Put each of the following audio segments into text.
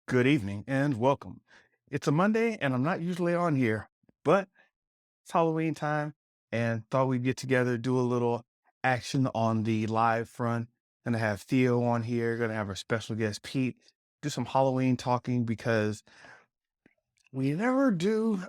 Good evening and welcome. It's a Monday and I'm not usually on here, but it's Halloween time and thought we'd get together, do a little action on the live front. Gonna have Theo on here, gonna have our special guest Pete, do some Halloween talking because we never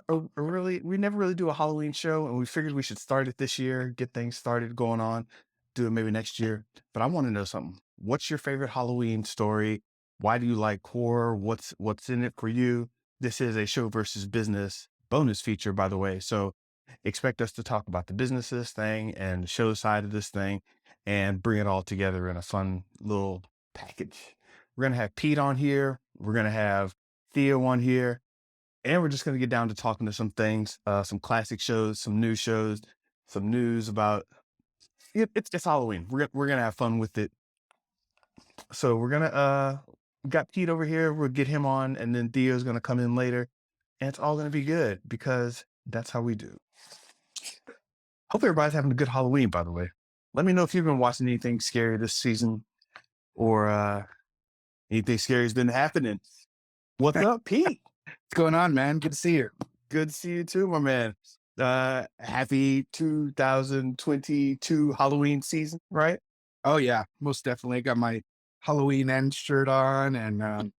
really do a Halloween show, and we figured we should start it this year, get things started going on, do it maybe next year. But I want to know something. What's your favorite Halloween story? Why do you like horror? What's in it for you? This is a show versus business bonus feature, by the way. So expect us to talk about the business of this thing and the show side of this thing and bring it all together in a fun little package. We're gonna have Pete on here. We're gonna have Theo on here, and we're just going to get down to talking to some things, some classic shows, some new shows, some news about it's Halloween. We're gonna have fun with it. So we're gonna we got Pete over here. We'll get him on, and then Theo's gonna come in later, and it's all gonna be good because that's how we do. Hope everybody's having a good Halloween. By the way, let me know if you've been watching anything scary this season or anything scary has been happening. What's up, Pete? What's going on, man? Good to see you. Good to see you too, my man. Happy 2022 Halloween season, right? Oh yeah, most definitely. Got my Halloween end shirt on and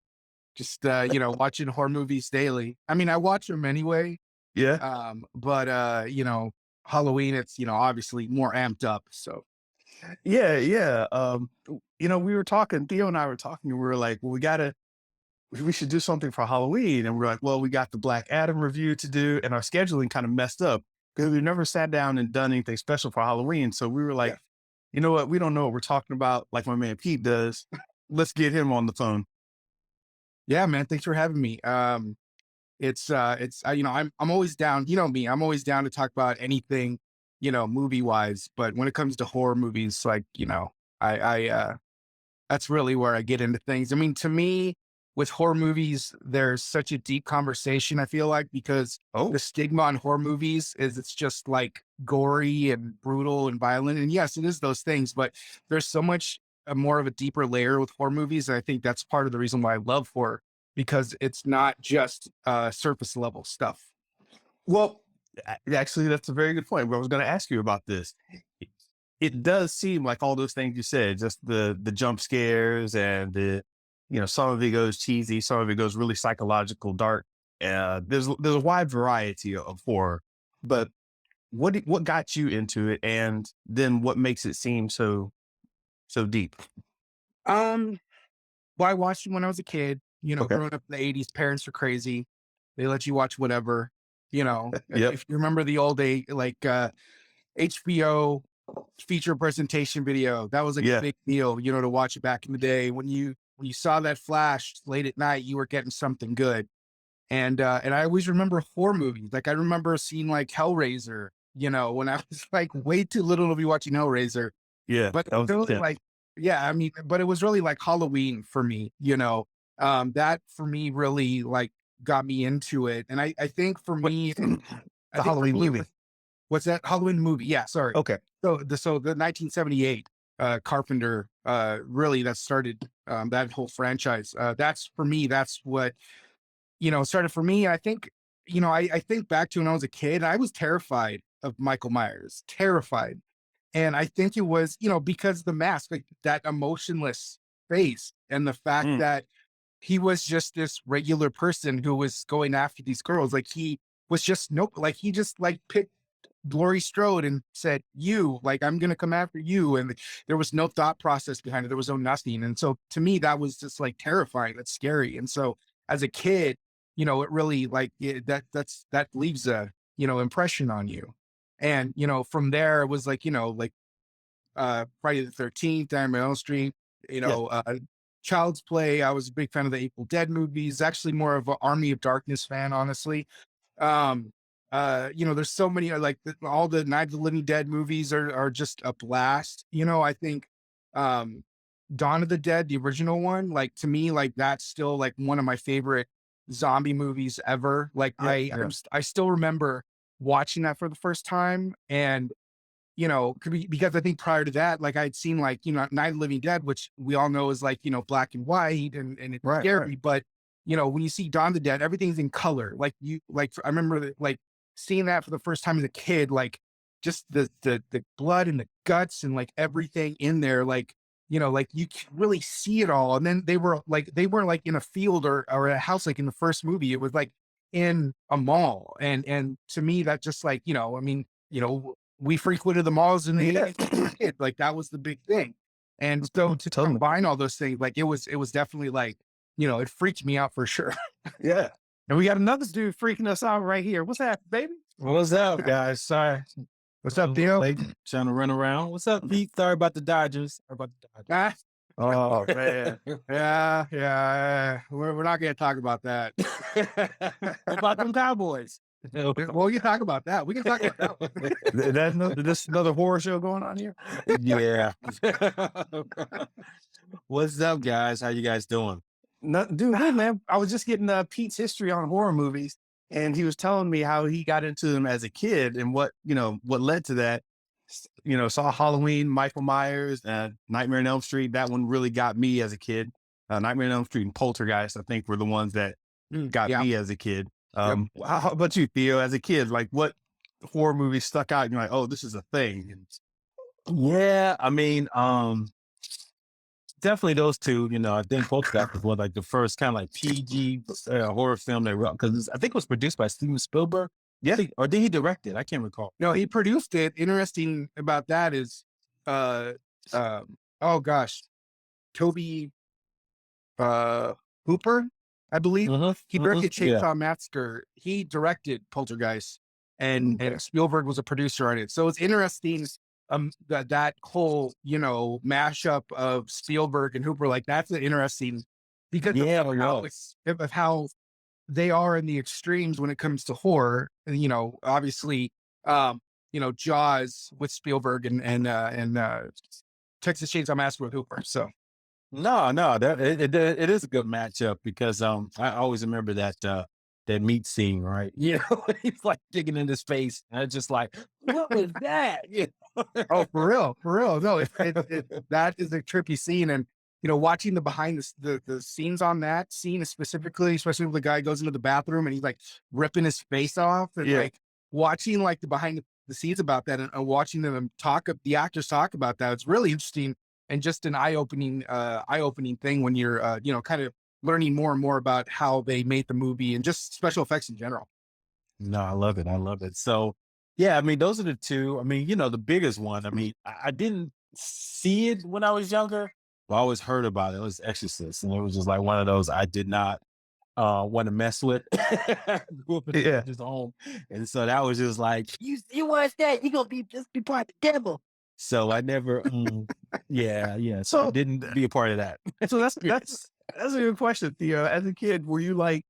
just watching horror movies daily. I mean, I watch them anyway. Yeah. But Halloween, it's obviously more amped up. So Yeah, yeah. We were talking, Theo and I were talking, and we were like, well, we should do something for Halloween. And we're like, well, we got the Black Adam review to do, and our scheduling kind of messed up because we never sat down and done anything special for Halloween. So we were like, yeah. you know what? We don't know what we're talking about, like my man Pete does. Let's get him on the phone. Yeah, man. Thanks for having me. I'm always down. You know me, I'm always down to talk about anything, movie wise. But when it comes to horror movies, like, I that's really where I get into things. I mean, to me, with horror movies, there's such a deep conversation, I feel like, because Oh, the stigma on horror movies is it's just like gory and brutal and violent. And yes, it is those things, but there's so much more of a deeper layer with horror movies. And I think that's part of the reason why I love horror, because it's not just surface level stuff. well, actually, that's a very good point. I was going to ask you about this. It does seem like all those things you said, just the jump scares and some of it goes cheesy, some of it goes really psychological, dark. There's a wide variety of horror, but what got you into it, and then what makes it seem so deep? Um, well, I watched it when I was a kid, Okay. growing up in the 80s, parents are crazy. They let you watch whatever, Yep. if you remember the old day, like HBO feature presentation video, that was like a Yeah. big deal, to watch it back in the day. When you saw that flash late at night, you were getting something good. And I always remember horror movies. Like I remember seeing like Hellraiser, when I was like way too little to be watching Hellraiser. Yeah. But That was really intense. like, yeah, I mean, but it was really like Halloween for me, that for me really like got me into it. And I think for What me, I the think for Halloween me, movie? what's that Halloween movie? Yeah, sorry. Okay. So the 1978 Carpenter, really that started that whole franchise. That's for me, that's what, started for me. I think, I think back to when I was a kid, I was terrified of Michael Myers, terrified. And I think it was, because the mask, like that emotionless face and the fact Mm, that he was just this regular person who was going after these girls. Like he was just nope, like he just like picked Laurie Strode and said, "You, like I'm gonna come after you." And there was no thought process behind it. There was no nothing. And so to me, that was just like terrifying. That's scary. And so as a kid, it really like that leaves a impression on you. And from there, it was like like Friday the 13th, Nightmare on Elm Street, yeah. Child's Play. I was a big fan of the April Dead movies. Actually, more of an Army of Darkness fan, honestly. Um, there's so many like all the Night of the Living Dead movies are just a blast. I think um, Dawn of the Dead, the original one, like to me, like that's still like one of my favorite zombie movies ever. Like Yeah. Yeah. I still remember watching that for the first time and because I think prior to that, like I'd seen like, Night of the Living Dead, which we all know is like, black and white and it's Right. Right. scary. But when you see Dawn of the Dead, everything's in color. I remember like seeing that for the first time as a kid, like just the blood and the guts and like everything in there, like, like you could really see it all. And then they weren't like in a field or a house like in the first movie. It was like in a mall. And to me, that just like, I mean, we frequented the malls in the Yeah. 80s as a kid. Like that was the big thing. And so to Totally. combine all those things, like it was definitely like, it freaked me out for sure. Yeah. And we got another dude freaking us out right here. What's that, baby? What's up, guys? Sorry, What's up, Theo? late trying to run around. What's up, Pete? Sorry about the Dodgers. Sorry about the Ah, Oh man. yeah. We're not going to talk about that. Dodgers. What about them Cowboys? Well, you talk about that. We can talk about that one. This another horror show going on here? Yeah. What's up, guys? How you guys doing? Dude, good man. I was just getting Pete's history on horror movies, and he was telling me how he got into them as a kid and what led to that. Saw Halloween, Michael Myers, Nightmare on Elm Street. That one really got me as a kid. Nightmare on Elm Street and Poltergeist, I think, were the ones that got Yeah. me as a kid. Yep. How about you, Theo? As a kid, like what horror movie stuck out? And you're like, oh, this is a thing. Yeah, I mean, definitely those two. I think Poltergeist was like the first kind of like PG horror film they wrote because I think it was produced by Steven Spielberg. Yeah. Or did he direct it? I can't recall. No, he produced it. Interesting about that is, oh gosh, Toby Hooper, I believe. He directed Yeah. Chainsaw Massacre. He directed Poltergeist, and Spielberg was a producer on it. So it's interesting that whole mashup of Spielberg and Hooper. Like that's an interesting because Yeah, of how they are in the extremes when it comes to horror. And, obviously, Jaws with Spielberg and Texas Chainsaw Massacre with Hooper. So No, that it is a good matchup because I always remember that meat scene, right? He's like digging in his face, and it's just like, what was that? oh, for real. No, that is a trippy scene. And, watching the behind the scenes on that scene specifically, especially when the guy goes into the bathroom and he's like ripping his face off and like watching like the behind the scenes about that and watching the actors talk about that. It's really interesting and just an eye-opening thing when you're, kind of learning more and more about how they made the movie and just special effects in general. No, I love it. I love it. So, yeah, I mean, those are the two. I mean, the biggest one. I mean, I didn't see it when I was younger, but I always heard about it. It was Exorcist, and it was just like one of those I did not want to mess with. Grew up in a religious home, and so that was just like, you watch that, you gonna just be part of the devil. So I never, yeah. So I didn't be a part of that. So that's a good question, Theo. As a kid, were you like,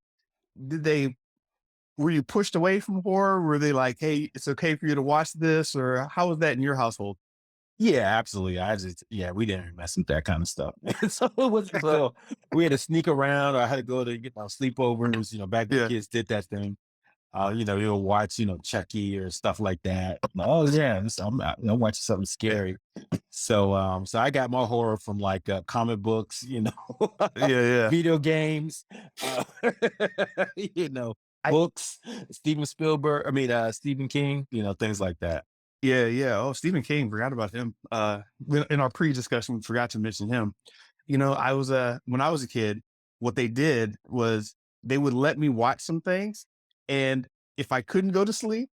were you pushed away from horror? Were they like, hey, it's okay for you to watch this? Or how was that in your household? Yeah, absolutely. We didn't mess with that kind of stuff. So it was so we had to sneak around, or I had to go to sleepovers. Back when kids did that thing. You'll watch, Chucky or stuff like that. Oh yeah, I'm watching something scary. So I got my horror from like comic books, video games, books, Steven Spielberg. I mean, Stephen King. Things like that. Yeah. Oh, Stephen King, forgot about him. In our pre-discussion, we forgot to mention him. I was when I was a kid, what they did was they would let me watch some things, and if I couldn't go to sleep,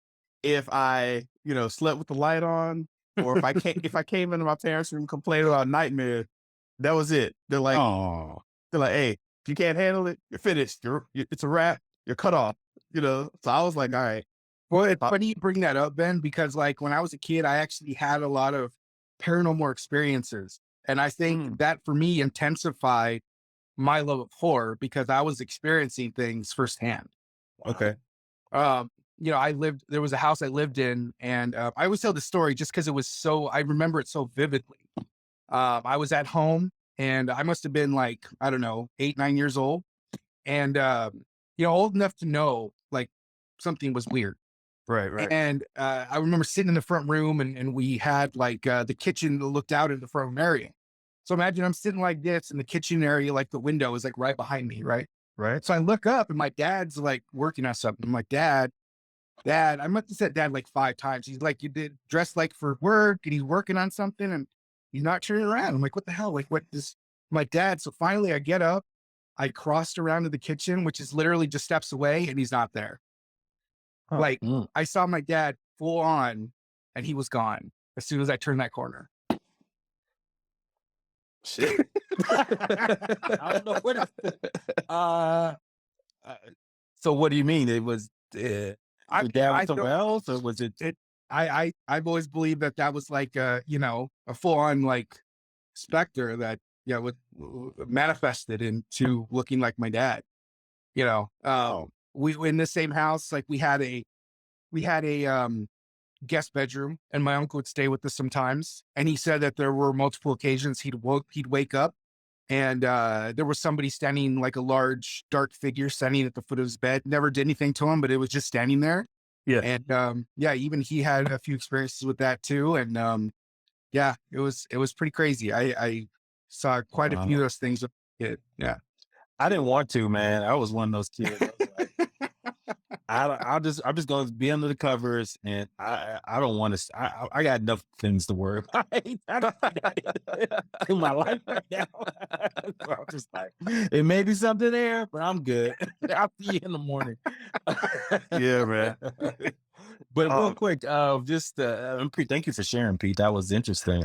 if I slept with the light on, or if I came into my parents' room complaining about nightmares, that was it. Oh, they're like, hey, if you can't handle it, you're finished. It's a wrap. You're cut off. So I was like, all right. Well, it's funny you bring that up, Ben, because like when I was a kid, I actually had a lot of paranormal experiences. And I think that for me intensified my love of horror because I was experiencing things firsthand. Okay. There was a house I lived in, and I always tell the story just because I remember it so vividly. I was at home and I must have been like, I don't know, 8, 9 years old. And, old enough to know like something was weird. Right. And I remember sitting in the front room and we had like the kitchen that looked out in the front room area. So imagine I'm sitting like this in the kitchen area, like the window is like right behind me, right? Right. So I look up and my dad's like working on something. I'm like, Dad, I must have said dad like 5 times. He's like, you did dressed like for work and he's working on something and he's not turning around. I'm like, what the hell? Like, what this? My dad. So finally I get up, I crossed around to the kitchen, which is literally just steps away, and he's not there. Huh. Like, Mm. I saw my dad full on and he was gone as soon as I turned that corner. Shit. I don't know what. Uh, uh, so what do you mean? It was I your dad was I somewhere don't else, or was it? it I've always believed that that was like a full on like specter that would manifested into looking like my dad. You know, Oh, we in the same house, like we had a guest bedroom, and my uncle would stay with us sometimes. And he said that there were multiple occasions he'd wake up and there was somebody standing, like a large dark figure standing at the foot of his bed. Never did anything to him, but it was just standing there. Yeah. And yeah, even he had a few experiences with that too. And yeah, it was pretty crazy. I saw quite a few of wow. those things. Yeah. I didn't want to, man. I was one of those kids. I was like, I'm just gonna be under the covers, and I don't want to. I got enough things to worry about. I don't need that in my life right now. So I'm just like, it may be something there, but I'm good. I'll see you in the morning. Yeah, man. But real Um, quick, just Pete, thank you for sharing, Pete. That was interesting.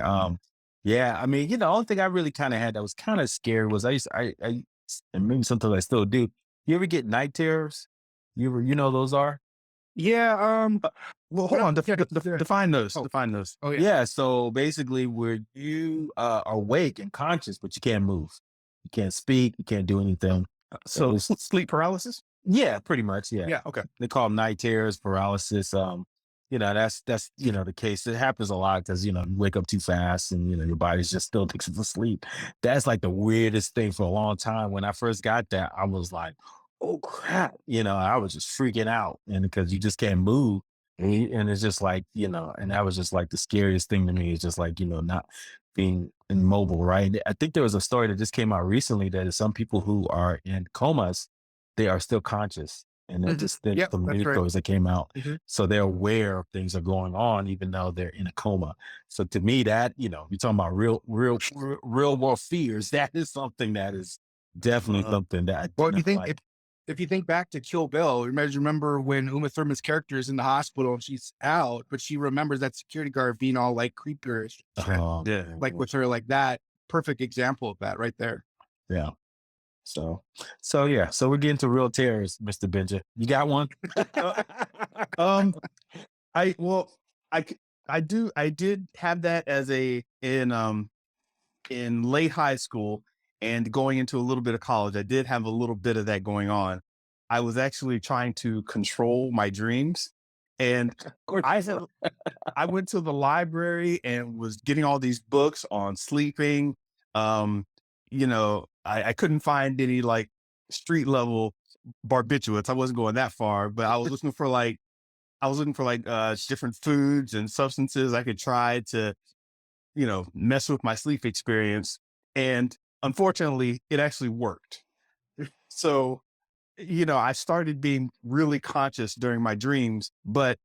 Yeah, I mean, the only thing I really kind of had that was kind of scary was and maybe sometimes I still do. You ever get night terrors? You know those are? Yeah. uh, well, hold What on. yeah, Define those. oh, Define those. oh yeah. Yeah. So basically, where you are awake and conscious, but you can't move, you can't speak, you can't do anything. So It's sleep paralysis. Yeah, pretty much. Yeah. Yeah. Okay. They call them night terrors, paralysis. That's the case. It happens a lot because you wake up too fast and your body's just still addicted to sleep. That's like the weirdest thing for a long time. When I first got that, I was like, "Oh crap!" I was just freaking out, and because you just can't move, and it's just like and that was just like the scariest thing to me. It's just like not being immobile, right? I think there was a story that just came out recently that some people who are in comas, they are still conscious. And I just think Yep. some That's news right. stories that came out. hmm So they're aware of things are going on, even though they're in a coma. So to me, that, you're talking about real world fears. That is something that is definitely Uh, something that I Well, did not like. if you think back to Kill Bill, remember when Uma Thurman's character is in the hospital and she's out, but she remembers that security guard being all like creepish, yeah. like with her like that. Perfect example of that right there. Yeah. So, yeah. So we're getting to real terrors, Mr. Benja. You got one? Uh, um. I well. I c- I do. I did have that as in late high school and going into a little bit of college. I did have a little bit of that going on. I was actually trying to control my dreams, and Of course. I had I went to the library and was getting all these books on sleeping. I couldn't find any like street level barbiturates. I wasn't going that far, but I was looking for like different foods and substances I could try to, mess with my sleep experience. And unfortunately, it actually worked. So, I started being really conscious during my dreams, but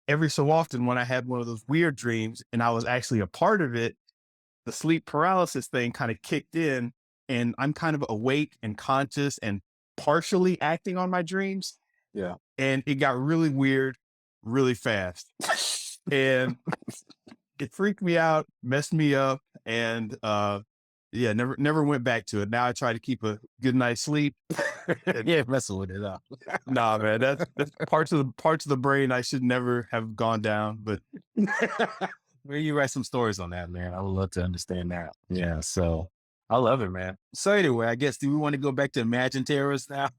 every so often when I had one of those weird dreams and I was actually a part of it, the sleep paralysis thing kind of kicked in and I'm kind of awake and conscious and partially acting on my dreams. Yeah. And it got really weird really fast. And it freaked me out, messed me up, and yeah, never went back to it. Now I try to keep a good night's sleep. And Yeah, messing with it up. nah, man, that's parts of the brain I should never have gone down. But Maybe you write some stories on that, man. I would love to understand that. Yeah, so I love it, man. So anyway, I guess do we want to go back to Imagine Terrorists now?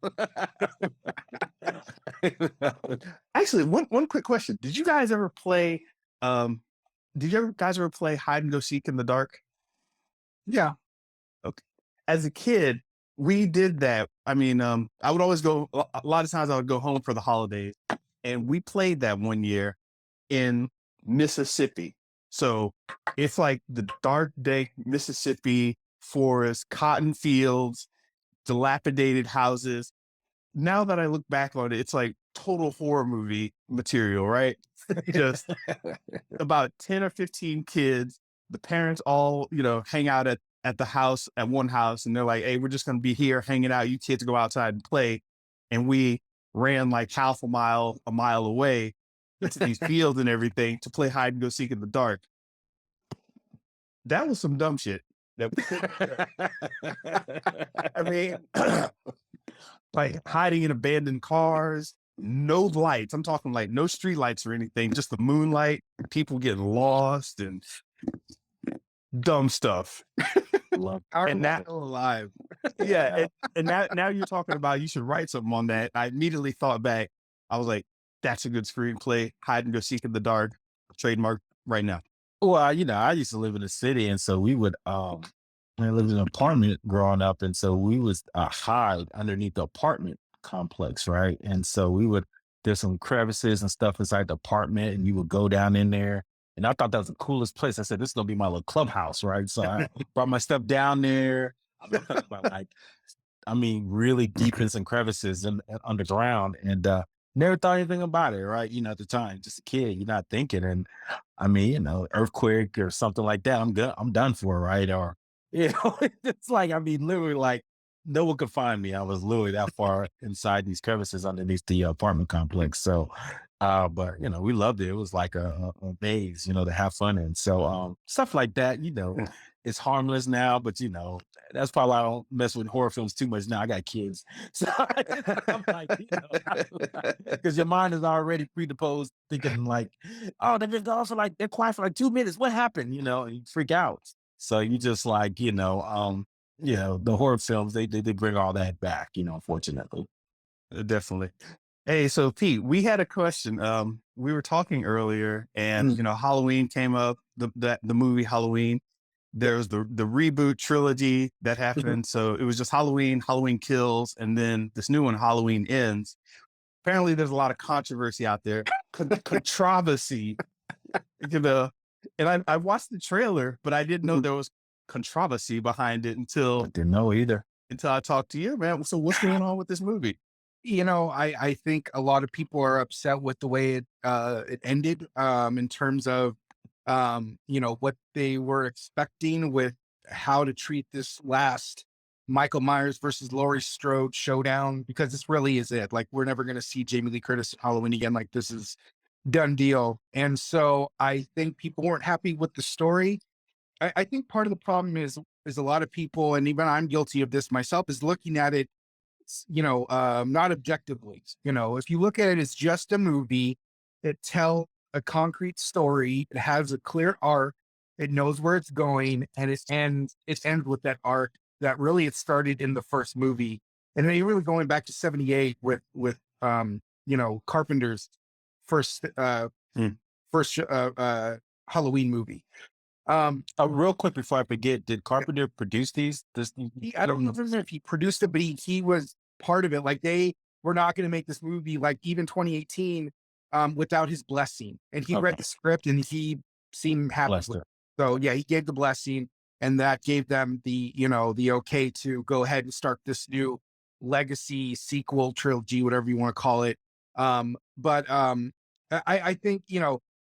actually, one quick question: Did you guys ever play? Um, did you guys ever play hide and go seek in the dark? Yeah. Okay. As a kid, we did that. I mean, I would always go. A lot of times, I would go home for the holidays, and we played that one year in Mississippi. So it's like the dark day Mississippi forest, cotton fields, dilapidated houses. now that I look back on it, it's like total horror movie material, right? Just about 10 or 15 kids. The parents all, hang out at the house, at one house, and they're like, hey, we're just going to be here hanging out. You kids go outside and play. And we ran like half a mile away to these fields and everything to play hide and go seek in the dark. That was some dumb shit. That I mean, like hiding in abandoned cars, no lights. I'm talking like no street lights or anything, just the moonlight, people getting lost and dumb stuff. Love our And now, still alive. yeah, and now you're talking about you should write something on that. I immediately thought back. I was like, that's a good screenplay. Hide and go seek in the dark. Trademark right now. Well, I used to live in the city, and so we would I lived in an apartment growing up, and so we was hide underneath the apartment complex, right? And so there's some crevices and stuff inside the apartment, and you would go down in there. And I thought that was the coolest place. I said, this is gonna be my little clubhouse, right? So I brought my stuff down there. I'm talking about like, I mean, really deep in some crevices and underground, and never thought anything about it, right? At the time, just a kid, you're not thinking. And I mean, earthquake or something like that, I'm good. I'm done for, right? Or it's like, I mean, literally, like no one could find me. I was literally that far inside these crevices underneath the apartment complex. So, but we loved it. It was like a maze, to have fun in. So, stuff like that, it's harmless now, but that's probably why I don't mess with horror films too much now. I got kids, so I'm like, because your mind is already predisposed, thinking like, oh, they're just also like they're quiet for like 2 minutes. What happened? And you freak out. So you just like, the horror films, they bring all that back, unfortunately. Definitely. Hey, so Pete, we had a question. We were talking earlier, and Halloween came up. The movie Halloween. There's the reboot trilogy that happened. So it was just Halloween, Halloween Kills, and then this new one, Halloween Ends. Apparently, there's a lot of controversy out there, controversy. you know, and I watched the trailer, but I didn't know there was controversy behind it until Didn't know either. I talked to you, man. So what's going on with this movie? I think a lot of people are upset with the way it ended, in terms of, what they were expecting with how to treat this last Michael Myers versus Laurie Strode showdown, because this really is it. Like, we're never going to see Jamie Lee Curtis in Halloween again. Like, this is done deal. And so I think people weren't happy with the story. I think part of the problem is a lot of people, and even I'm guilty of this myself, is looking at it, not objectively. If you look at it as just a movie, it tell a concrete story, it has a clear arc, it knows where it's going, and it ends with that arc that really it started in the first movie. And then you're really going back to 78 with Carpenter's first Hmm. first Halloween movie. Real quick before I forget, did Carpenter produce these? I don't know if he produced it, but he was part of it. Like, they were not going to make this movie, like even 2018, without his blessing. And he read Okay. the script and he seemed happy with Lester. it. So yeah, he gave the blessing, and that gave them the okay to go ahead and start this new legacy sequel trilogy, whatever you want to call it. But I think,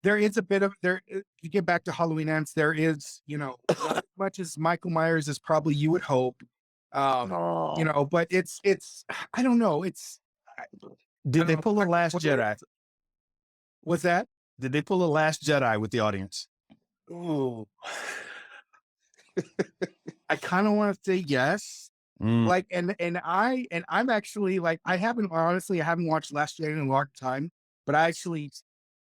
there is a bit of there. You get back to Halloween Ends, there is, not as much as Michael Myers as probably you would hope. Oh. But it's I don't know. I Did they don't know. pull a Last Jedi? What's that? Did they pull a Last Jedi with the audience? Ooh, I kind of want to say yes. Mm, Like, I'm actually like, I haven't watched Last Jedi in a long time, but I actually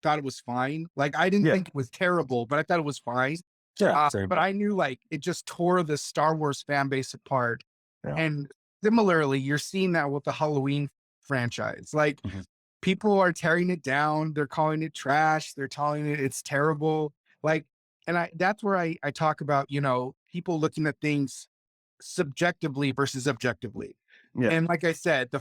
thought it was fine. Like, I didn't yeah, think it was terrible, but I thought it was fine. Yeah. Same. But I knew, like, it just tore the Star Wars fan base apart. Yeah. And similarly, you're seeing that with the Halloween franchise. Like, Mhm. people are tearing it down. They're calling it trash. They're telling it it's terrible. Like, and that's where I talk about, people looking at things subjectively versus objectively. yeah, And like I said, the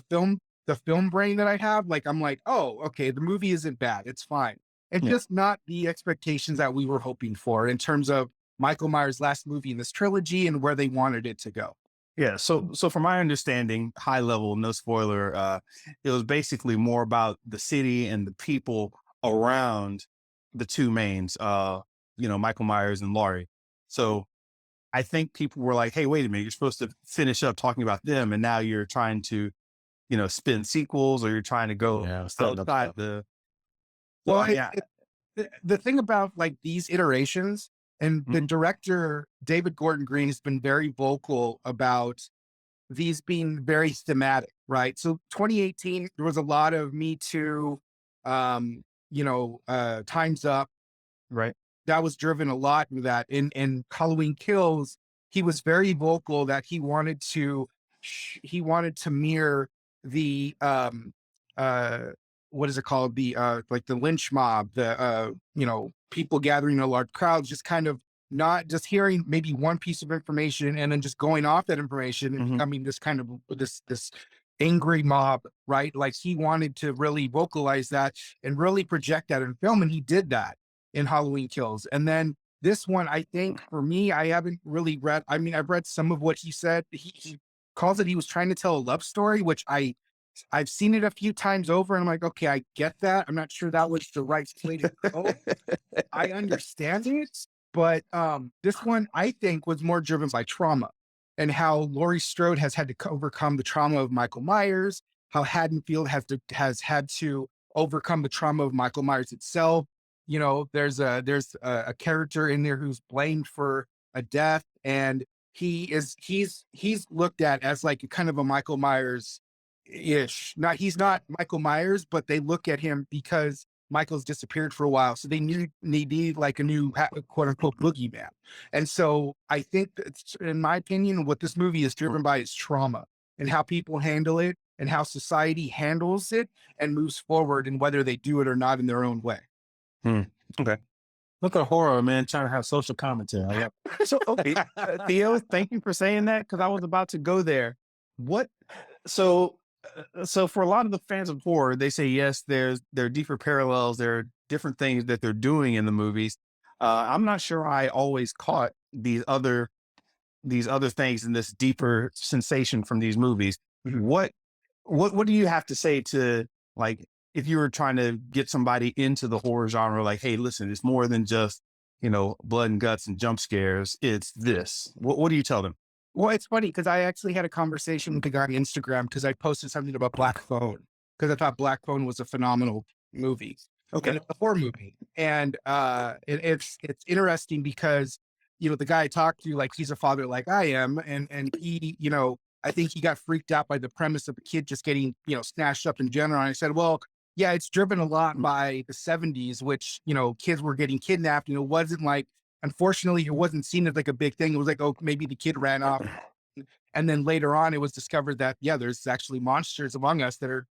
film brain that I have, like, I'm like, oh, okay, the movie isn't bad. It's fine. It's yeah. just not the expectations that we were hoping for in terms of Michael Myers' last movie in this trilogy and where they wanted it to go. Yeah, so from my understanding, high level, no spoiler, it was basically more about the city and the people around the two mains, Michael Myers and Laurie. So I think people were like, "Hey, wait a minute, you're supposed to finish up talking about them, and now you're trying to, spin sequels, or you're trying to go Yeah, setting up outside stuff. the." So Well, yeah, the thing about like these iterations, and the mhm, director David Gordon Green has been very vocal about these being very thematic, right? So 2018, there was a lot of Me Too, Time's Up, right. that was driven a lot with that. In Halloween Kills, he was very vocal that he wanted to mirror the uh what is it called? The like the lynch mob, the people gathering in a large crowds, just kind of not just hearing maybe one piece of information and then just going off that information and Hmm. becoming this kind of this angry mob, right? Like he wanted to really vocalize that and really project that in film, and he did that in Halloween Kills. And then this one, I think for me, I haven't really read. I mean, I've read some of what he said. He calls it he was trying to tell a love story, which I've seen it a few times over, and I'm like, okay, I get that. I'm not sure that was the right way to go. I understand it, but this one I think was more driven by trauma and how Laurie Strode has had to overcome the trauma of Michael Myers, how Haddonfield has had to overcome the trauma of Michael Myers itself. You know, there's a character in there who's blamed for a death, and he's looked at as like a kind of a Michael Myers ish. Not he's not Michael Myers, but they look at him because Michael's disappeared for a while, so they need like a new quote unquote boogeyman. And so I think that, in my opinion, what this movie is driven by is trauma and how people handle it and how society handles it and moves forward, and whether they do it or not in their own way. Hmm. Okay. Look at horror, man, trying to have social commentary. I love So okay, Theo, thank you for saying that, because I was about to go there. What? So, so for a lot of the fans of horror, they say yes, there are deeper parallels, there are different things that they're doing in the movies. I'm not sure I always caught these other things and this deeper sensation from these movies. Mhm. What do you have to say to, like, if you were trying to get somebody into the horror genre, like, hey, listen, it's more than just, blood and guts and jump scares. It's this. What do you tell them? Well, it's funny because I actually had a conversation with the guy on Instagram because I posted something about Black Phone because I thought Black Phone was a phenomenal movie and Okay. it's a horror movie. And it's interesting because the guy I talked to, like he's a father like I am, and he I think he got freaked out by the premise of a kid just getting snatched up in general. And I said, well, yeah, it's driven a lot by the 70s, which kids were getting kidnapped, and it wasn't like, unfortunately, it wasn't seen as like a big thing. It was like, oh, maybe the kid ran off. And then later on, it was discovered that, yeah, there's actually monsters among us that are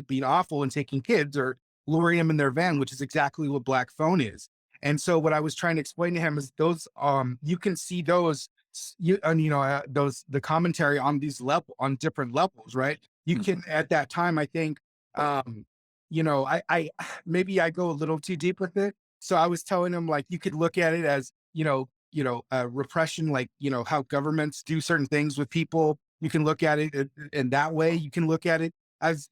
being awful and taking kids or luring them in their van, which is exactly what Black Phone is. And so what I was trying to explain to him is those, you can see those, those, the commentary on these on different levels, right? You can, at that time, I think, I maybe I go a little too deep with it. So I was telling him, like, you could look at it as, repression, like, how governments do certain things with people. You can look at it in that way. You can look at it as,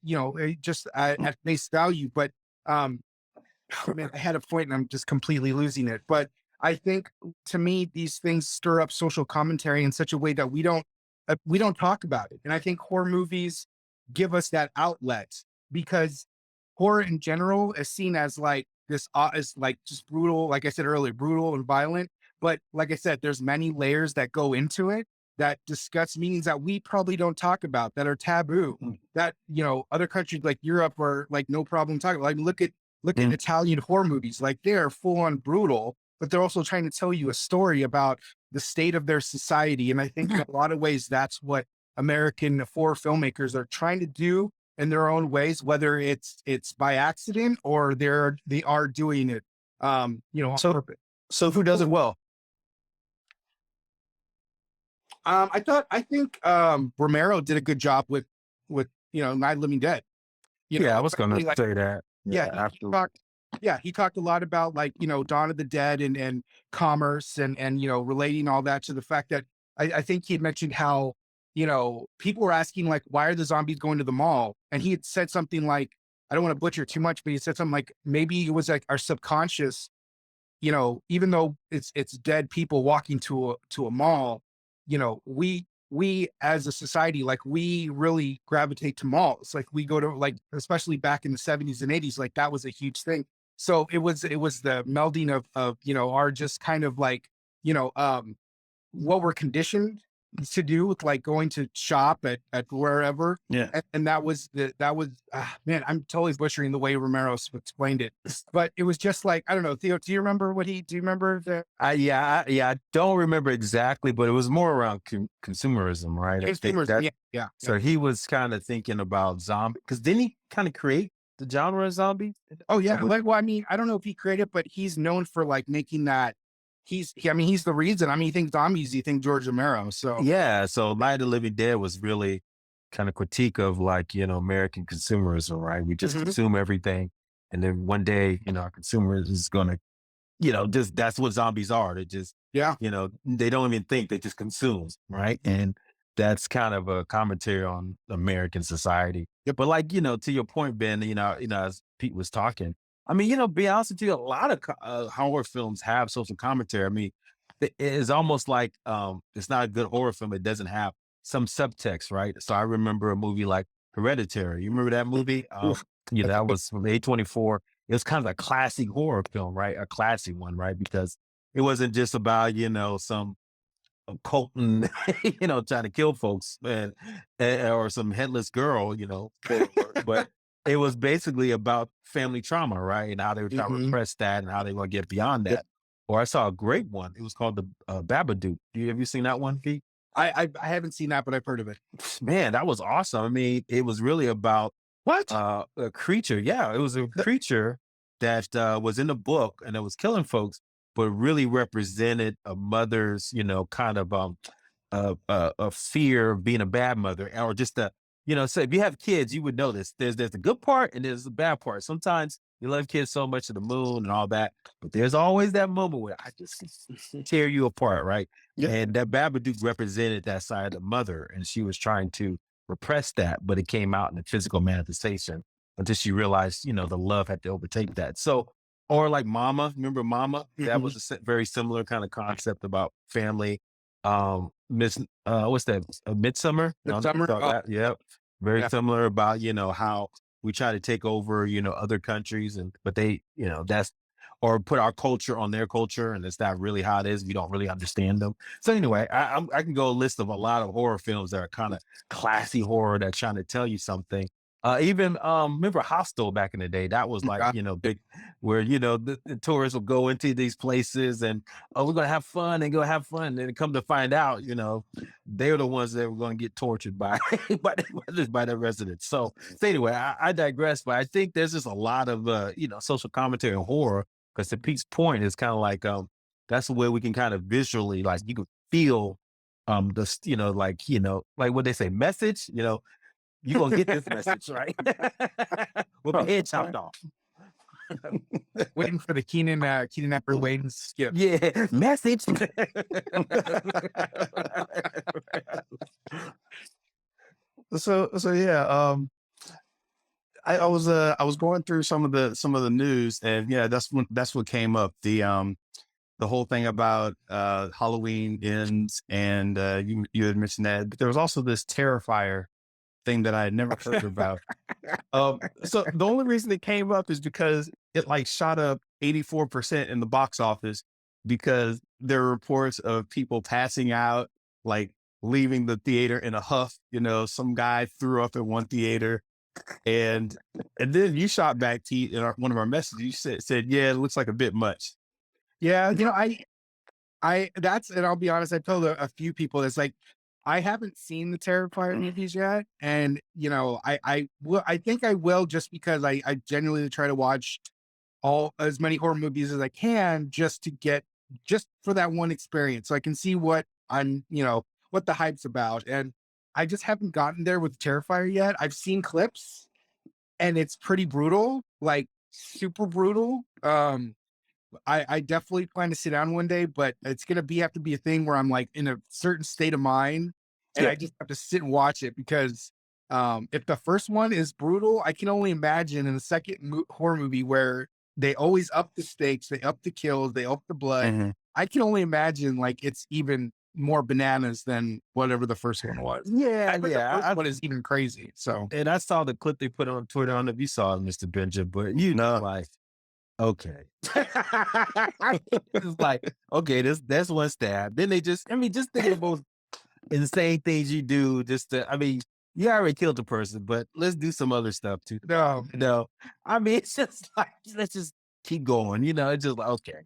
just at face value. But, oh man, I had a point and I'm just completely losing it. But I think to me, these things stir up social commentary in such a way that we don't talk about it. And I think horror movies give us that outlet because horror in general is seen as like this, is like just brutal, like I said earlier, brutal and violent. But like I said, there's many layers that go into it that discuss meanings that we probably don't talk about, that are taboo, that other countries like Europe are like no problem talking. Like look at Mm. Italian horror movies, like they're full on brutal, but they're also trying to tell you a story about the state of their society. And I think in a lot of ways, that's what American horror filmmakers are trying to do in their own ways, whether it's by accident or they are doing it, on So, purpose. so who does it well? I think Romero did a good job with Night of the Living Dead. Yeah, I was gonna Especially like, say that. yeah, Yeah, he absolutely. talked. Yeah, he talked a lot about like Dawn of the Dead and commerce and relating all that to the fact that I think he had mentioned how people were asking like, why are the zombies going to the mall? And he had said something like, I don't want to butcher too much, but he said something like, maybe it was like our subconscious, even though it's dead people walking to a mall, we as a society, like we really gravitate to malls. Like we go to like, especially back in the 70s and 80s, like that was a huge thing. So it was the melding of, our just kind of like, you know, um, what we're conditioned to do with like going to shop at wherever. Yeah. And that was man, I'm totally butchering the way Romero explained it. But it was just like, I don't know, Theo, do you remember the I don't remember exactly, but it was more around consumerism, right? I think consumers? that Yeah, yeah, yeah. so he was kind of thinking about zombie because didn't he kind of create the genre of zombie? Oh yeah. What- Like, well, I mean, I don't know if he created, but he's known for like making that I mean, he's the reason. I mean, you think zombies, you think George Romero. So Yeah, so Night of the Living Dead was really kind of critique of like, American consumerism, right? We just mhm, consume everything. And then one day, our consumers is gonna, just that's what zombies are. They just, yeah. they don't even think, they just consume, right? And that's kind of a commentary on American society. Yep. But like, to your point, Ben, as Pete was talking, I mean, be honest with you, a lot of horror films have social commentary. I mean, it's almost like it's not a good horror film. It doesn't have some subtext, right? So I remember a movie like Hereditary. You remember that movie? Oof. That's a That good. was from A24. It was kind of a classic horror film, right? A classy one, right? Because it wasn't just about, some cult and, trying to kill folks or some headless girl, but it was basically about family trauma, right? And how they were trying to Mhm. repress that and how they want to get beyond Yep. that. Or I saw a great one. It was called the Babadook. Have you seen that one, Pete? I haven't seen that, but I've heard of it. Man, that was awesome. I mean, it was really about What? a creature. Yeah, it was a The- creature that was in the book and it was killing folks, but really represented a mother's, kind of a fear of being a bad mother, or just a, so if you have kids, you would know this. There's the good part and there's the bad part. Sometimes you love kids so much to the moon and all that, but there's always that moment where I just tear you apart, right? yeah. And that Babadook represented that side of the mother, and she was trying to repress that, but it came out in a physical manifestation until she realized, the love had to overtake that. So, or like Mama, remember Mama? That Mhm. was a very similar kind of concept about family. Miss, what's that? Midsummer? No, Midsummer. saw Oh, that. Yep. Very yeah. similar about, how we try to take over, other countries but they, that's, or put our culture on their culture, and it's not really how it is. We don't really understand them. So anyway, I can go a list of a lot of horror films that are kind of classy horror that's trying to tell you something. Even remember Hostel back in the day? That was like, God. big, where the tourists will go into these places and, oh, we're gonna have fun and go have fun, and come to find out, they're the ones that were going to get tortured by by the residents. So anyway, I digress, but I think there's just a lot of social commentary and horror, because to Pete's point, is kind of like that's the way we can kind of visually, like, you can feel the like what they say, message, you're gonna get this message, right? With the head chopped off. Waiting for the Keenan Apper Wayne skip. Yeah, message. So yeah, I was going through some of the news, and yeah, that's what came up. The whole thing about Halloween ends, and you had mentioned that, but there was also this Terrifier thing that I had never heard about. So the only reason it came up is because it like shot up 84% in the box office, because there are reports of people passing out, like leaving the theater in a huff. Some guy threw up in one theater, and then you shot back, Pete, in one of our messages. You said, yeah, it looks like a bit much. Yeah, and I'll be honest, I've told a few people it's like I haven't seen the Terrifier movies yet, and I think I will, just because I genuinely try to watch all as many horror movies as I can, just for that one experience, so I can see what the hype's about, and I just haven't gotten there with Terrifier yet. I've seen clips, and it's pretty brutal, like super brutal. I definitely plan to sit down one day, but it's gonna have to be a thing where I'm like in a certain state of mind and I just have to sit and watch it because if the first one is brutal, I can only imagine in the second horror movie where they always up the stakes, they up the kills, they up the blood. Mhm. I can only imagine like it's even more bananas than whatever the first one was. Yeah, I bet the yeah. first one is even crazy. So And I saw the clip they put on Twitter. I don't know if you saw it, Mr. Benja, but you know, No. like, okay. It's like, okay, that's one stab. Then they just, I mean, just think of those insane things you do just to, I mean, you already killed the person, but let's do some other stuff too. no, No, I mean, it's just like, let's just keep going. You know, it's just like, okay,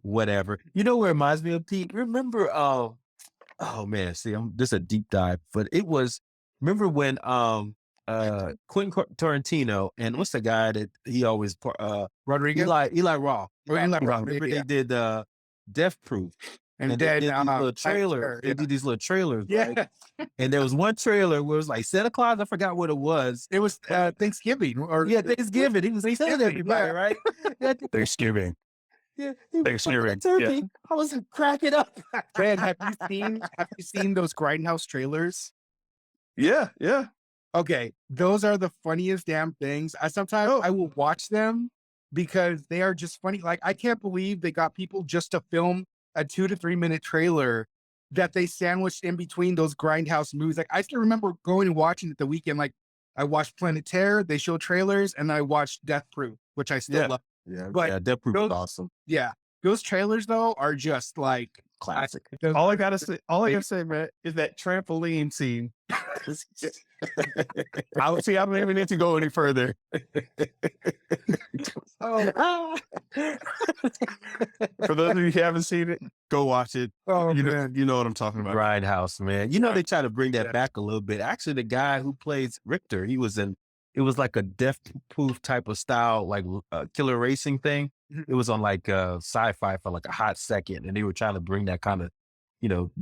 whatever. You know where it reminds me of, Pete? Remember, oh man, see, this is a deep dive, but it was, remember when Quentin Tarantino and what's the guy that he always Rodriguez Eli Roth. or Eli Roth, Remember yeah. they did Death Proof. And And they then did these little trailers. They yeah. did these little trailers, right? Yeah, And there was one trailer where it was like Santa Claus. I forgot what it was. it was Thanksgiving or Yeah, Thanksgiving. He was telling everybody, yeah. right? Yeah, Thanksgiving. yeah, he was Thanksgiving, fucking yeah. turkey. I was cracking up. Man, have you seen those Grindhouse trailers? Yeah, yeah. Okay, those are the funniest damn things. I sometimes Oh. I will watch them because they are just funny. Like I can't believe they got people just to film a 2 to 3 minute trailer that they sandwiched in between those Grindhouse movies. Like I still remember going and watching it the weekend. Like I watched Planet Terror, they show trailers, and I watched Death Proof, which I still Yeah. love. Yeah, But yeah, Death Proof was those- awesome. Yeah, those trailers though are just like Classic. All I gotta say, man, is that trampoline scene. I don't even need to go any further. Oh, For those of you who haven't seen it, go watch it. oh You man. know what I'm talking about. Grindhouse, man. You know, they try to bring that Yeah. back a little bit. Actually, the guy who plays Richter, it was like a Death Proof type of style, like killer racing thing. Mhm. It was on like sci-fi for like a hot second. And they were trying to bring that kind of,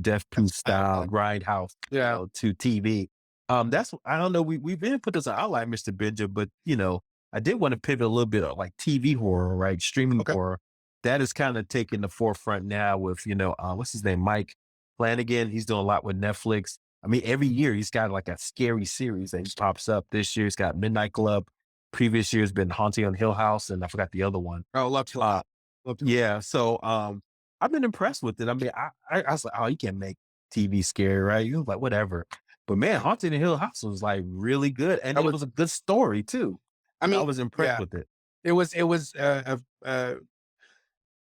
Death Proof style Grindhouse Yeah. to TV. I don't know. We've been put this on outline, Mr. Benja, but I did want to pivot a little bit of like TV horror, right? Streaming Okay. horror. That is kind of taking the forefront now with, what's his name? Mike Flanagan. He's doing a lot with Netflix. I mean, every year he's got like a scary series that pops up. This year he's got Midnight Club. Previous year's been Haunting on Hill House, and I forgot the other one. Oh, love to Uh, love to yeah. So I've been impressed with it. I mean, I was like, oh, you can make TV scary, right? You was like, whatever. But man, Haunting on Hill House was like really good. And That it was a good story too. I mean, I was impressed yeah. with it. It was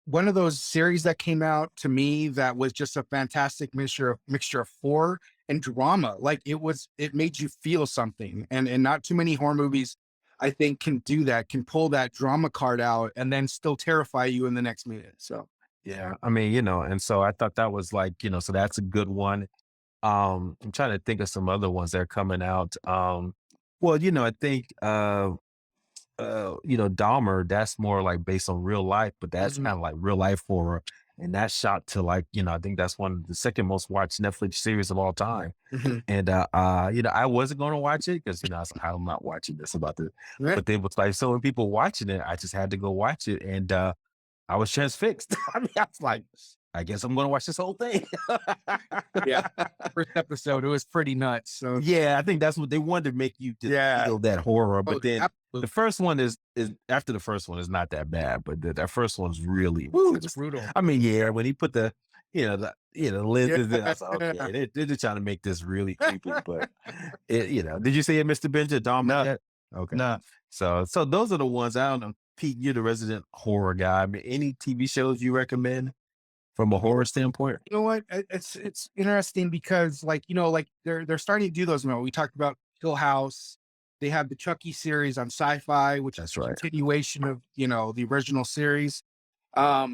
one of those series that came out to me that was just a fantastic mixture of horror and drama. Like it made you feel something, and not too many horror movies, I think, can do that, can pull that drama card out and then still terrify you in the next minute. So Yeah. I mean, and so I thought that was like, so that's a good one. I'm trying to think of some other ones that are coming out. Well, I think Dahmer, that's more like based on real life, but that's Mhm. kind of like real life horror. And that's shot to like, I think that's one of the second most watched Netflix series of all time. Mhm. And I wasn't gonna watch it because I was like, I'm not watching this about this. Yeah. But then was like so many people watching it, I just had to go watch it. And I was transfixed. I mean, I was like, I guess I'm gonna watch this whole thing. Yeah. First episode, it was pretty nuts. So Yeah, I think that's what they wanted to make you just Yeah. feel that horror. But Oh, then absolutely. the first one is after the first one is not that bad, but that first one's really It's brutal. I mean, yeah, when he put the lenses in, I was like, Yeah. okay, they're just trying to make this really creepy. But did you say it, Mr. Benja? Dom? No. Yet? Okay. Nah. So those are the ones. I don't know. Pete, you're the resident horror guy. I mean, any TV shows you recommend from a horror standpoint? You know what? It's interesting because like they're starting to do those now. We talked about Hill House. They have the Chucky series on Sci-Fi, which That's is a right. continuation of the original series. I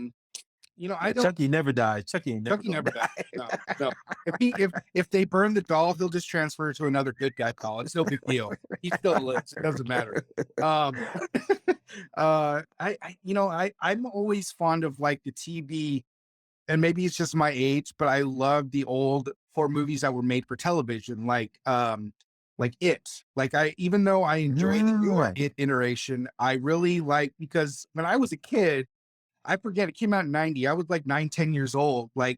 don't. Chucky never died. Chucky ain't never, Chucky never gonna died. No. If they burn the doll, he'll just transfer to another good guy doll. It's no big deal. He still lives. It doesn't matter. I'm always fond of like the TV, and maybe it's just my age, but I love the old horror movies that were made for television, like It. Like even though I enjoy the It iteration, I really like, because when I was a kid, I forget, it came out in 90. I was like 9, 10 years old. Like,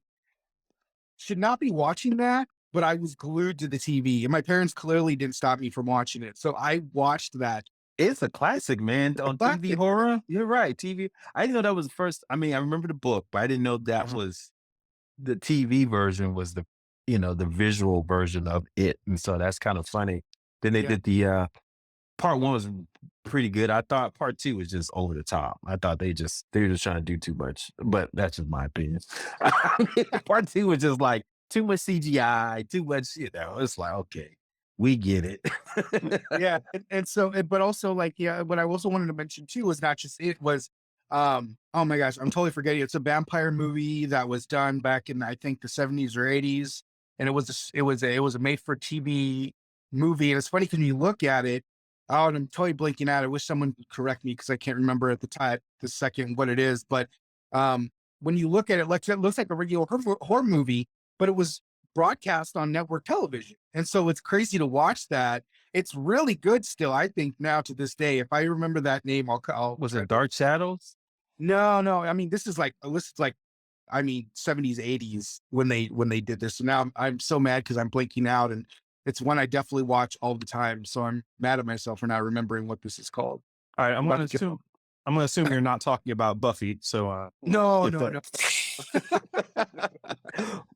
should not be watching that but I was glued to the TV, and my parents clearly didn't stop me from watching it. So I watched that. It's a classic, man, on TV Classic. horror. You're right, TV. I didn't know that was the first. I mean, I remember the book, but I didn't know that Mhm. was the TV version was the, the visual version of it, and so that's kind of funny. Then they Yeah. did the, part 1 was pretty good. I thought part 2 was just over the top. I thought they were just trying to do too much, but that's just my opinion. I mean, part 2 was just like too much CGI, too much, it's like, okay, we get it. Yeah, and so, but also like, yeah, what I also wanted to mention too was not just it was, oh my gosh, I'm totally forgetting. It's a vampire movie that was done back in I think the 70s or 80s, and it was a made for TV movie, and it's funny because when you look at it, oh, and I'm totally blinking out. I wish someone would correct me because I can't remember at the time the second what it is, but um, when you look at it, like it looks like a regular horror movie, but it was broadcast on network television, and so it's crazy to watch that. It's really good still, I think, now to this day. If I remember that name, I'll Was try it to. Dark Shadows? No, no. I mean, this is like, I mean, 70s, 80s when they did this. So now I'm so mad because I'm blanking out, and it's one I definitely watch all the time. So I'm mad at myself for not remembering what this is called. All right, I'm about to get, I'm gonna assume you're not talking about Buffy. So no, if no, that no.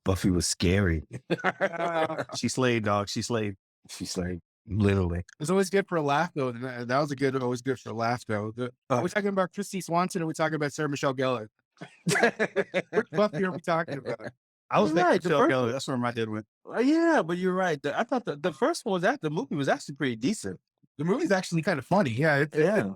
Buffy was scary. Uh, She slayed, dog. She slayed. She slayed. Literally. it's always good for a laugh though. That was a good, always good for a laugh though. Are Uh, we talking about Christy Swanson or are we talking about Sarah Michelle Gellar? Which Buffy are we talking about? I was You're thinking right. The Michelle first Gellar. one, That's where my head went. yeah, but you're right. I thought the first one was the movie was actually pretty decent. The movie's actually kind of funny. Yeah, Yeah.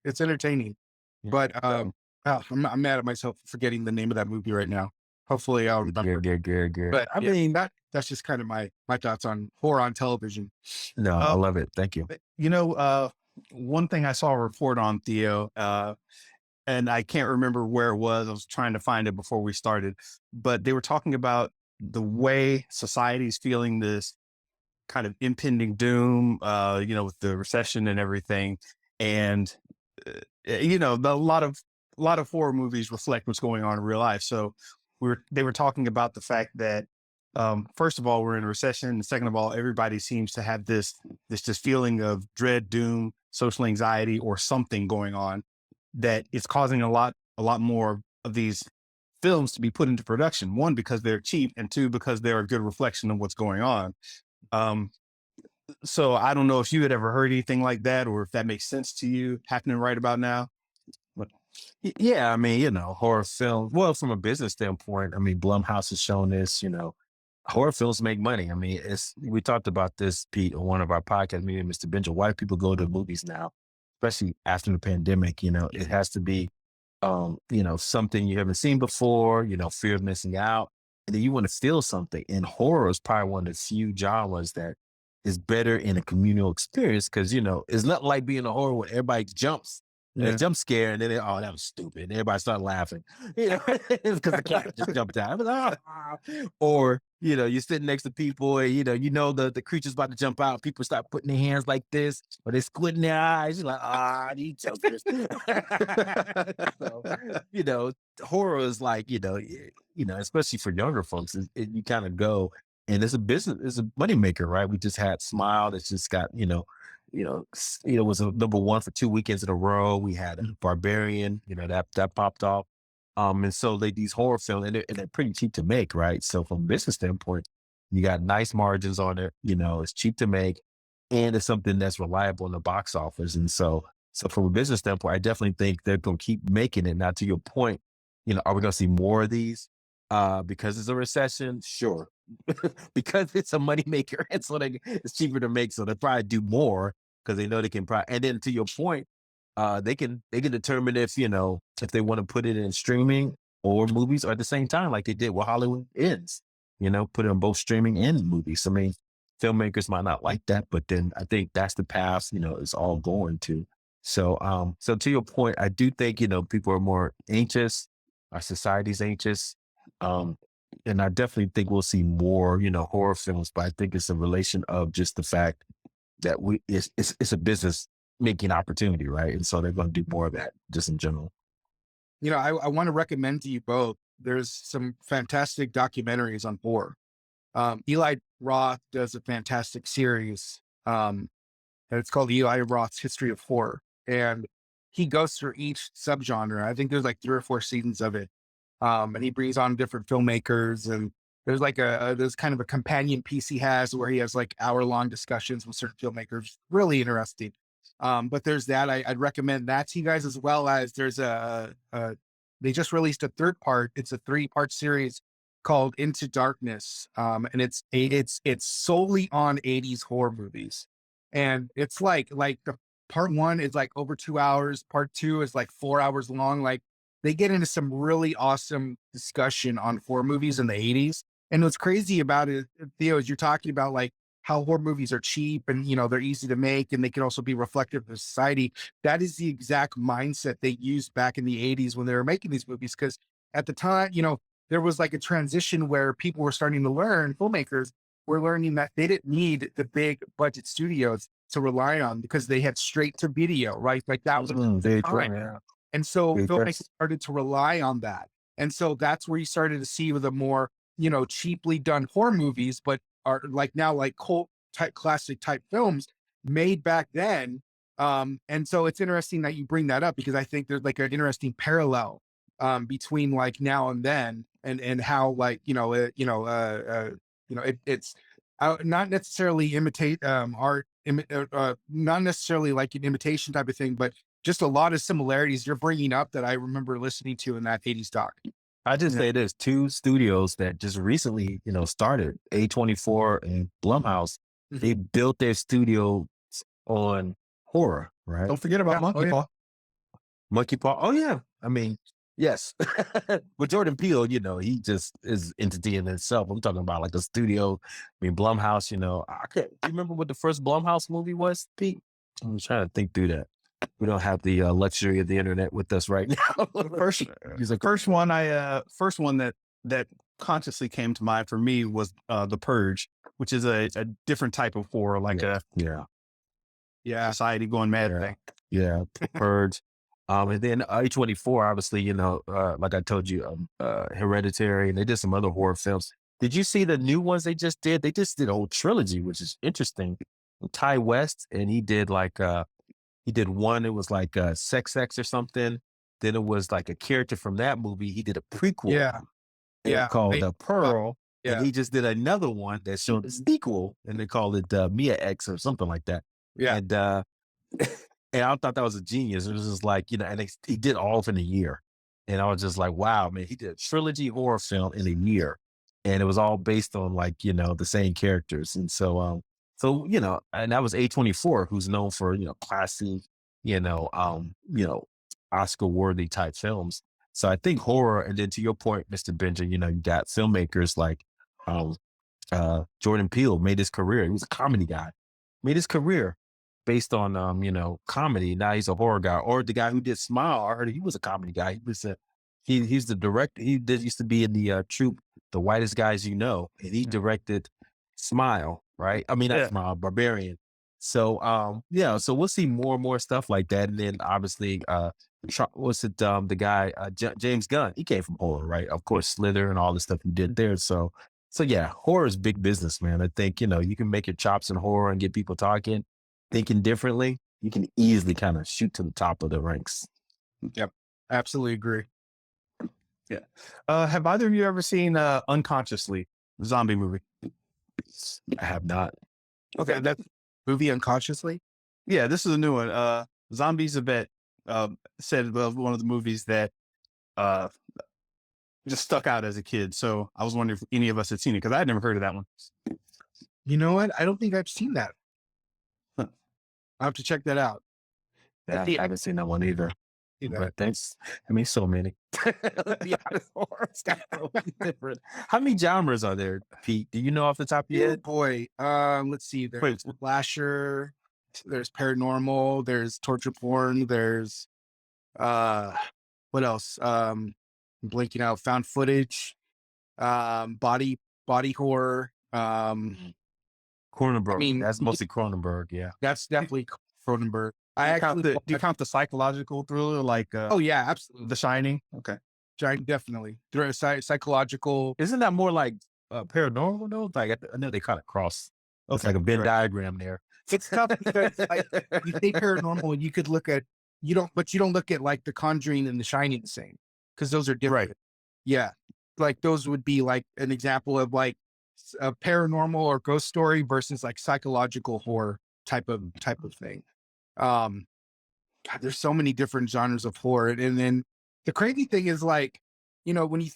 it's entertaining. Yeah. But So, I'm mad at myself for forgetting the name of that movie right now. Hopefully I'll remember. good. But I yeah, mean, that's just kind of my thoughts on horror on television. no, I Uh, love it. Thank you. you know, one thing I saw a report on Theo, and I can't remember where it was. I was trying to find it before we started, but they were talking about the way society's feeling this kind of impending doom, with the recession and everything. And a lot of horror movies reflect what's going on in real life. So they were talking about the fact that first of all, we're in a recession, and second of all, everybody seems to have this just feeling of dread, doom, social anxiety, or something going on that is causing a lot more of these films to be put into production. One, because they're cheap, and two, because they're a good reflection of what's going on. Um, so I don't know if you had ever heard anything like that, or if that makes sense to you happening right about now. But Yeah, I mean, horror film. Well, from a business standpoint, I mean, Blumhouse has shown this. Horror films make money. I mean, we talked about this, Pete, on one of our podcasts, me and Mr. Benja. Why do people go to movies now, especially after the pandemic? It has to be, something you haven't seen before. Fear of missing out, and then you want to feel something. And horror is probably one of the few genres that is better in a communal experience because it's not like being a horror where everybody jumps and a Yeah. jump scare, and then oh, that was stupid. And everybody started laughing, it's because the cat just jumped out. "Ah." Or you're sitting next to people, and the creature's about to jump out. People start putting their hands like this, or they squinting their eyes. You're like, these jokers. So, horror is like especially for younger folks, you kind of go, and it's a business, it's a moneymaker, right? We just had Smile that's just got was a number one for 2 weekends in a row. We had Barbarian, that popped off. And so these horror films, and they're pretty cheap to make, right? So from a business standpoint, you got nice margins on it. It's cheap to make, and it's something that's reliable in the box office. And so from a business standpoint, I definitely think they're going to keep making it. Now, to your point, are we going to see more of these? Because it's a recession, sure. Because it's a moneymaker, and so it's cheaper to make, so they probably do more because they know they can probably. And then to your point, they can determine if they want to put it in streaming or movies or at the same time, like they did with Hollywood Ends. Put it on both streaming and movies. I mean, filmmakers might not like that, but then I think that's the path it's all going to. So to your point, I do think people are more anxious. Our society's anxious. Um, and I definitely think we'll see more, horror films, but I think it's a relation of just the fact that it's a business making opportunity, right? And so they're going to do more of that just in general. I want to recommend to you both. There's some fantastic documentaries on horror. Eli Roth does a fantastic series. And it's called Eli Roth's History of Horror. And he goes through each subgenre. I think there's like 3 or 4 seasons of it. And he brings on different filmmakers, and there's like there's kind of a companion piece he has where he has like hour-long discussions with certain filmmakers. Really interesting. But there's that. I'd recommend that to you guys, as well as there's they just released a 3rd part. It's a 3-part series called Into Darkness. And it's solely on 80s horror movies. And it's like the part 1 is like over 2 hours. Part 2 is like 4 hours long. Like, they get into some really awesome discussion on horror movies in the 80s. And what's crazy about it, Theo, is you're talking about like how horror movies are cheap and, they're easy to make, and they can also be reflective of society. That is the exact mindset they used back in the 80s when they were making these movies. Because at the time, there was like a transition where people were starting to learn, filmmakers were learning that they didn't need the big budget studios to rely on, because they had straight to video, right? Like, that was Very true. time. Yeah. And so Very filmmakers press. started to rely on that. And so that's where you started to see the more, cheaply done horror movies, but are like now like cult type, classic type films made back then. And so it's interesting that you bring that up, because I think there's like an interesting parallel between like now and then, and how like, it's not necessarily imitate art, not necessarily like an imitation type of thing, but just a lot of similarities you're bringing up that I remember listening to in that 80s doc. I just Yeah. say there's 2 studios that just recently, started, A24 and Blumhouse. They built their studios on horror, right? Don't forget about Yeah. Monkey Oh, yeah. Paw. Monkey Paw. Oh yeah. I mean, yes. But Jordan Peele, he just is entity in itself. I'm talking about like a studio. I mean, Blumhouse, I can't, do you remember what the first Blumhouse movie was, Pete? I'm trying to think through that. We don't have the luxury of the internet with us right now. First, He's like, first one that consciously came to mind for me was The Purge, which is a different type of horror, like yeah, a Yeah. society going mad Yeah. thing. yeah, Purge. And then A24, obviously, like I told you, Hereditary, and they did some other horror films. Did you see the new ones they just did? They just did a whole trilogy, which is interesting. Ty West, and he did like he did one, it was like Sex X or something. Then it was like a character from that movie. He did a prequel Yeah. Yeah. called Pearl. Yeah. And he just did another one that showed a sequel, and they called it Mia X or something like that. Yeah. And and I thought that was a genius. It was just like, and he did all of it in a year. And I was just like, wow, man, he did a trilogy horror film in a year. And it was all based on like, the same characters. And so, and that was A24, who's known for, classy, Oscar worthy type films. So I think horror, and then to your point, Mr. Benja, you got filmmakers like um Jordan Peele made his career. He was a comedy guy, made his career based on comedy. Now he's a horror guy. Or the guy who did Smile, I heard he was a comedy guy. He was he's the director. Used to be in the troupe The Whitest Guys You Know, and he directed Smile, right? I mean, not Yeah. Smile, Barbarian. So yeah, so we'll see more and more stuff like that. And then obviously what's it the guy James Gunn, he came from horror, right? Of course, Slither and all the stuff he did there. So yeah, horror is big business, man. I think, you can make your chops in horror and get people talking, thinking differently. You can easily kind of shoot to the top of the ranks. Yep. Absolutely agree. Yeah. Have either of you ever seen Unconsciously, the zombie movie? I have not. Okay. That movie Unconsciously. Yeah, this is a new one. Zombies a Bet said it was one of the movies that just stuck out as a kid. So I was wondering if any of us had seen it, because I had never heard of that one. You know what? I don't think I've seen that. Huh. I'll have to check that out. Yeah, I haven't seen that one either. Either. But thanks. I mean, so many. Let's be honest, horror's got so many different. How many genres are there, Pete? Do you know off the top of your Oh head? boy. Let's see. There's slasher, there's paranormal, there's torture porn, there's what else? I'm blanking out. Found footage, body horror. Cronenberg. I mean, That's mostly Cronenberg. Yeah. that's definitely Cronenberg. Do you count the psychological thriller like Oh yeah, absolutely. The Shining? Okay. Definitely. Psychological. Isn't that more like paranormal though? Like I know they kind of cross. It's Okay, like a Venn right. diagram there. It's tough because like you say paranormal and you could look at you don't look at like The Conjuring and The Shining the same because those are Right. different. Yeah. Like those would be like an example of like a paranormal or ghost story versus like psychological horror type of thing. Um God, there's so many different genres of horror. And then the crazy thing is like, when you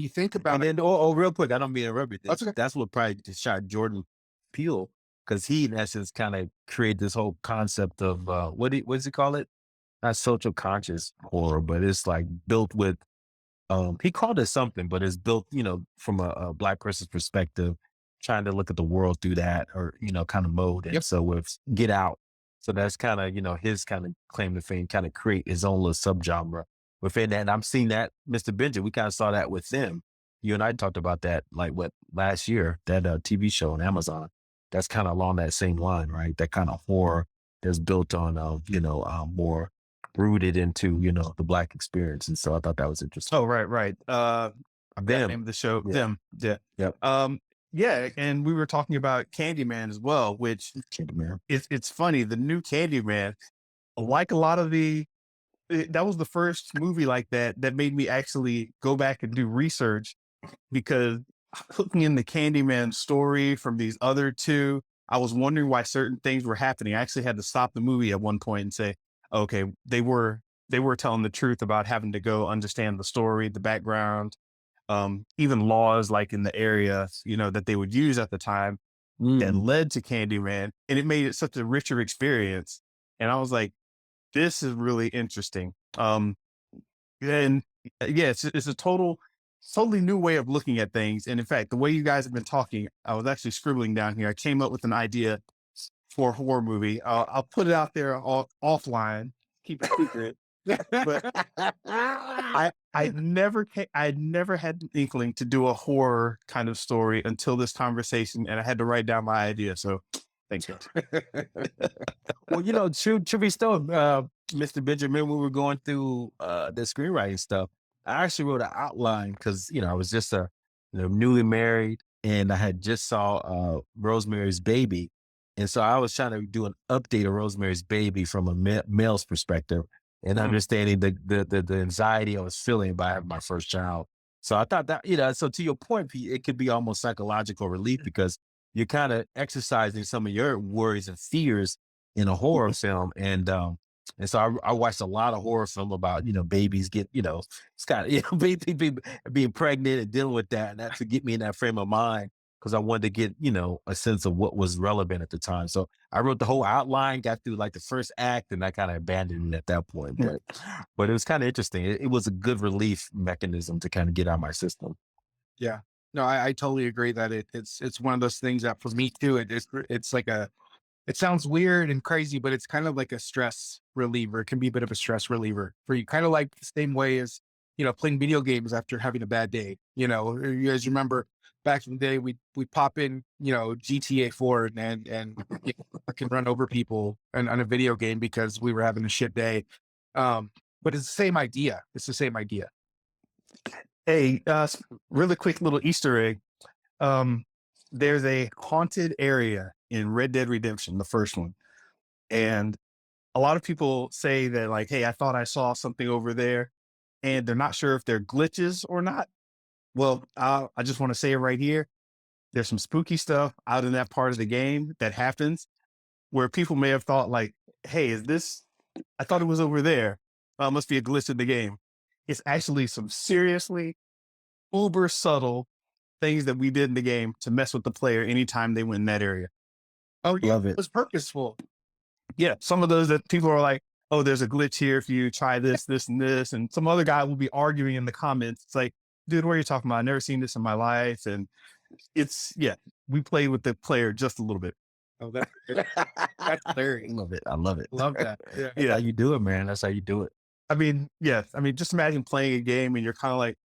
think about And it, then, real quick, I don't mean to interrupt you. that's okay. That's what probably just shot Jordan Peele because he, in essence, kind of created this whole concept of what does he call it? Not social conscious horror, but it's like built with he called it something, but it's built, from a black person's perspective, trying to look at the world through that or, kind of mode. And Yep. so with Get Out, so that's kind of, his kind of claim to fame, kind of create his own little subgenre within that. And I'm seeing that, Mr. Benja, we kind of saw that with them. You and I talked about that like what last year, that TV show on Amazon. That's kind of along that same line, right? That kind of horror that's built on more rooted into, the black experience. And so I thought that was interesting. Oh, right, right. I forgot the name Them. of the show. Yeah. Them. Yeah. Yep. Yeah, and we were talking about Candyman as well, which Candyman. it's funny. The new Candyman, like a lot of that was the first movie like that made me actually go back and do research because hooking in the Candyman story from these other two, I was wondering why certain things were happening. I actually had to stop the movie at one point and say, okay, they were telling the truth about having to go understand the story, the background, even laws like in the area, that they would use at the time that Mm. led to Candyman, and it made it such a richer experience. And I was like, this is really interesting. And yeah, it's a totally new way of looking at things. And in fact, the way you guys have been talking, I was actually scribbling down here. I came up with an idea for a horror movie. I'll put it out there offline, keep it secret. But I never had an inkling to do a horror kind of story until this conversation, and I had to write down my idea. So thanks, guys. Well, true be told, Mr. Benjamin, when we were going through the screenwriting stuff, I actually wrote an outline because I was just newly married and I had just saw Rosemary's Baby, and so I was trying to do an update of Rosemary's Baby from a male's perspective and Mhm. understanding the anxiety I was feeling by having my first child. So I thought that so to your point, Pete, it could be almost psychological relief because you're kind of exercising some of your worries and fears in a horror film. And so I watched a lot of horror film about, babies get, it's kind of, being pregnant and dealing with that. And that to get me in that frame of mind because I wanted to get, a sense of what was relevant at the time. So I wrote the whole outline, got through like the first act, and I kind of abandoned it at that point. But it was kind of interesting. It was a good relief mechanism to kind of get out of my system. Yeah. No, I totally agree that it's one of those things that for me too, it's like it sounds weird and crazy, but it's kind of like a stress reliever. It can be a bit of a stress reliever for you, kind of like the same way as, playing video games after having a bad day. You guys remember back in the day, we pop in, GTA 4 I can run over people on a video game because we were having a shit day. But it's the same idea. It's the same idea. Hey, really quick little Easter egg. Um, there's a haunted area in Red Dead Redemption, the first one, and a lot of people say that like, hey, I thought I saw something over there, and they're not sure if they're glitches or not. Well, I just want to say it right here. There's some spooky stuff out in that part of the game that happens where people may have thought like, hey, is this? I thought it was over there. Must be a glitch in the game. It's actually some seriously uber subtle things that we did in the game to mess with the player anytime they went in that area. Oh, yeah. Love It it. was purposeful. Yeah, some of those that people are like, oh, there's a glitch here if you try this, this, and this. And some other guy will be arguing in the comments. It's like, dude, what are you talking about? I've never seen this in my life. And yeah, we played with the player just a little bit. Oh, that's hilarious. Love it. I love it. Love that. Yeah. That's how you do it, man. That's how you do it. I mean, yeah, I mean, just imagine playing a game and you're kind of like,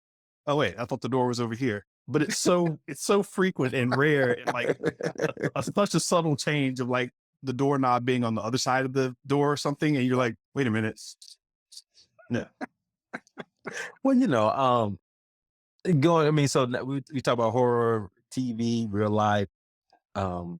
oh wait, I thought the door was over here. But it's so frequent and rare and like such a subtle change of like the doorknob being on the other side of the door or something, and you're like, wait a minute. No. Well, going, I mean, so we talk about horror TV, real life. I'm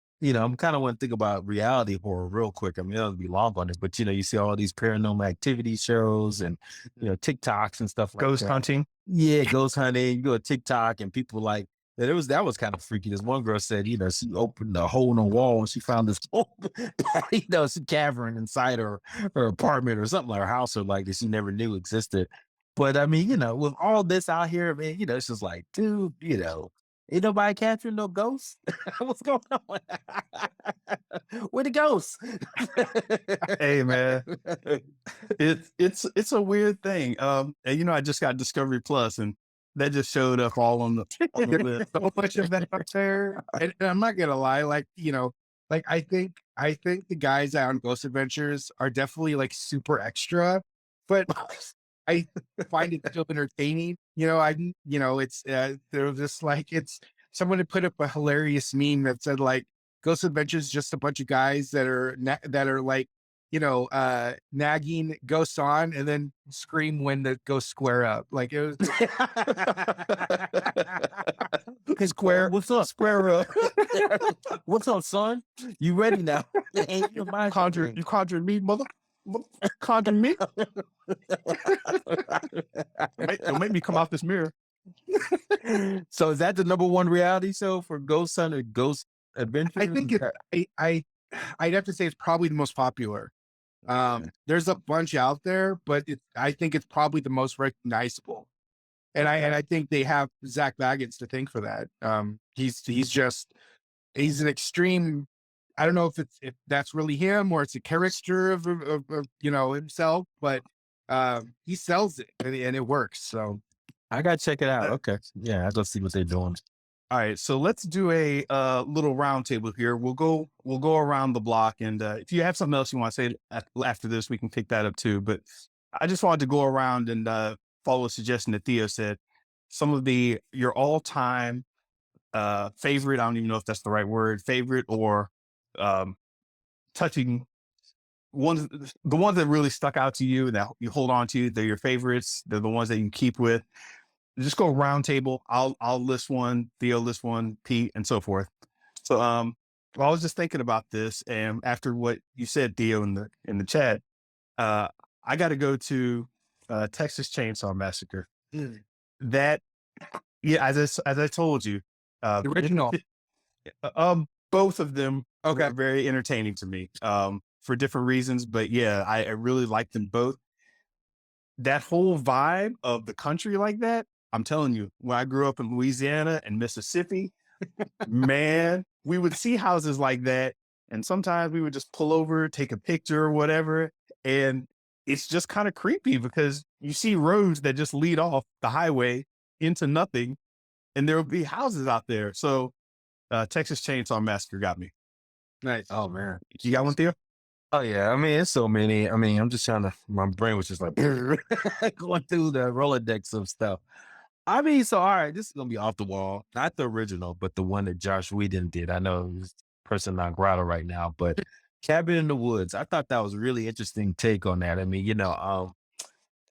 kind of want to think about reality horror real quick. I mean, it'll be long on it, but you see all these paranormal activity shows and TikToks and stuff like Ghost that. hunting. Yeah, ghost hunting. You go to TikTok and people like that was kind of freaky. This one girl said, she opened a hole in the wall and she found this whole, some cavern inside her apartment or something like her house or like that she never knew existed. But I mean, with all this out here, man, it's just like, dude, ain't nobody capturing no ghosts. What's going on? Where the ghosts? Hey, man. It's a weird thing. And I just got Discovery Plus, and that just showed up all on the There's list. so much of that up there. And I'm not gonna lie, like I think the guys out on Ghost Adventures are definitely like super extra, but I find it still entertaining. It's they're just like it's someone had put up a hilarious meme that said like Ghost Adventures is just a bunch of guys that are like nagging ghosts on and then scream when the ghosts square up. Like it was Square, What's up? square up. What's up, son? You ready now? Ain't your mind You conjured me, conjured me. Don't make me come out this mirror. So is that the number one reality show for Ghost Hunt or Ghost Adventures? I think I'd have to say it's probably the most popular. Okay. There's a bunch out there, but I think it's probably the most recognizable. And I think they have Zach Baggins to thank for that. He's an extreme. I don't know if that's really him or it's a character of himself, but he sells it and it works. So I gotta check it out. Uh, Okay. Yeah, I gotta see what they're doing. All right, so let's do a little round table here. We'll go around the block, and if you have something else you want to say after this, we can pick that up too. But I just wanted to go around and follow a suggestion that Theo said. Some of your all time favorite. I don't even know if that's the right word. Favorite or um, touching ones, the ones that really stuck out to you and that you hold on to. They're your favorites. They're the ones that you keep with. Just go round table. I'll list one, Theo list one, Pete, and so forth. So well, I was just thinking about this, and after what you said, Theo, in the chat, uh, I got to go to Texas Chainsaw Massacre. Mm. That, yeah, as I told you, the original. both of them Okay. were very entertaining to me for different reasons, but yeah, I really like them both. That whole vibe of the country like that, I'm telling you, when I grew up in Louisiana and Mississippi, man, we would see houses like that. And sometimes we would just pull over, take a picture or whatever. And it's just kind of creepy because you see roads that just lead off the highway into nothing. And there will be houses out there. So Texas Chainsaw Massacre got me. Nice. Oh man. You got one, Theo? Oh yeah. I mean, it's so many. I mean, I'm just trying to my brain was just like going through the Rolodex of stuff. I mean, so all right, this is gonna be off the wall. Not the original, but the one that Josh Whedon did. I know he's person non grata right now, but Cabin in the Woods. I thought that was a really interesting take on that. I mean, yeah,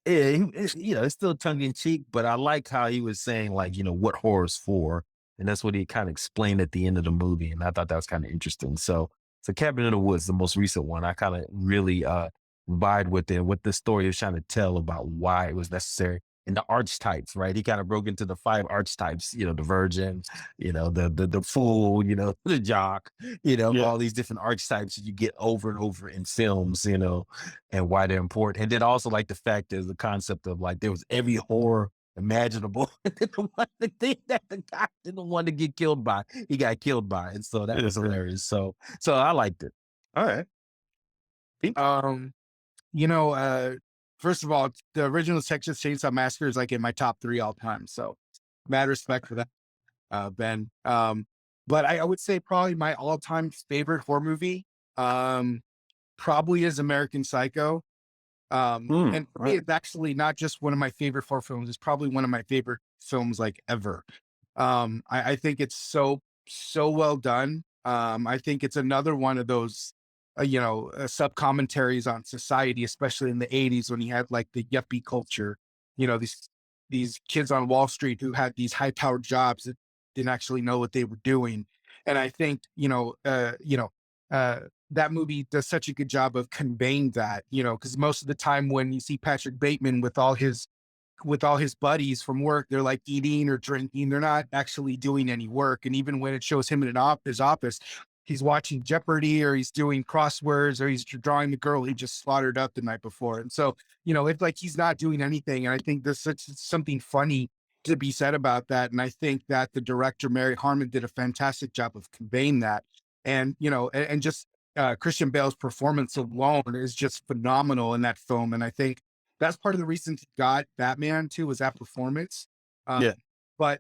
it's still tongue in cheek, but I like how he was saying like, what horror's for, and that's what he kind of explained at the end of the movie, and I thought that was kind of interesting. So Cabin in the Woods, the most recent one, I kind of really vibe with it, what the story is trying to tell about why it was necessary. And the archetypes, right? He kind of broke into the 5 archetypes, the virgin, the fool, the jock, Yeah. all these different archetypes that you get over and over in films, and why they're important. And then also like the fact is the concept of like there was every horror imaginable. The guy didn't want to get killed by, he got killed by. And so that was hilarious. So I liked it. All right. Pete? First of all, the original Texas Chainsaw Massacre is like in my top 3 all time. So mad respect for that, Ben. But I would say probably my all time favorite horror movie, probably is American Psycho. And for me, it's actually not just one of my favorite horror films. It's probably one of my favorite films like ever. I think it's so well done. I think it's another one of those sub commentaries on society, especially in the 80s when you had like the yuppie culture, these kids on Wall Street who had these high powered jobs that didn't actually know what they were doing. And I think, that movie does such a good job of conveying that, because most of the time when you see Patrick Bateman with all his buddies from work, they're like eating or drinking. They're not actually doing any work. And even when it shows him in his office, he's watching Jeopardy or he's doing crosswords or he's drawing the girl he just slaughtered up the night before. And so, it's like he's not doing anything. And I think there's something funny to be said about that. And I think that the director, Mary Harmon, did a fantastic job of conveying that. And, and just Christian Bale's performance alone is just phenomenal in that film. And I think that's part of the reason he got Batman too, was that performance. Um, Yeah. but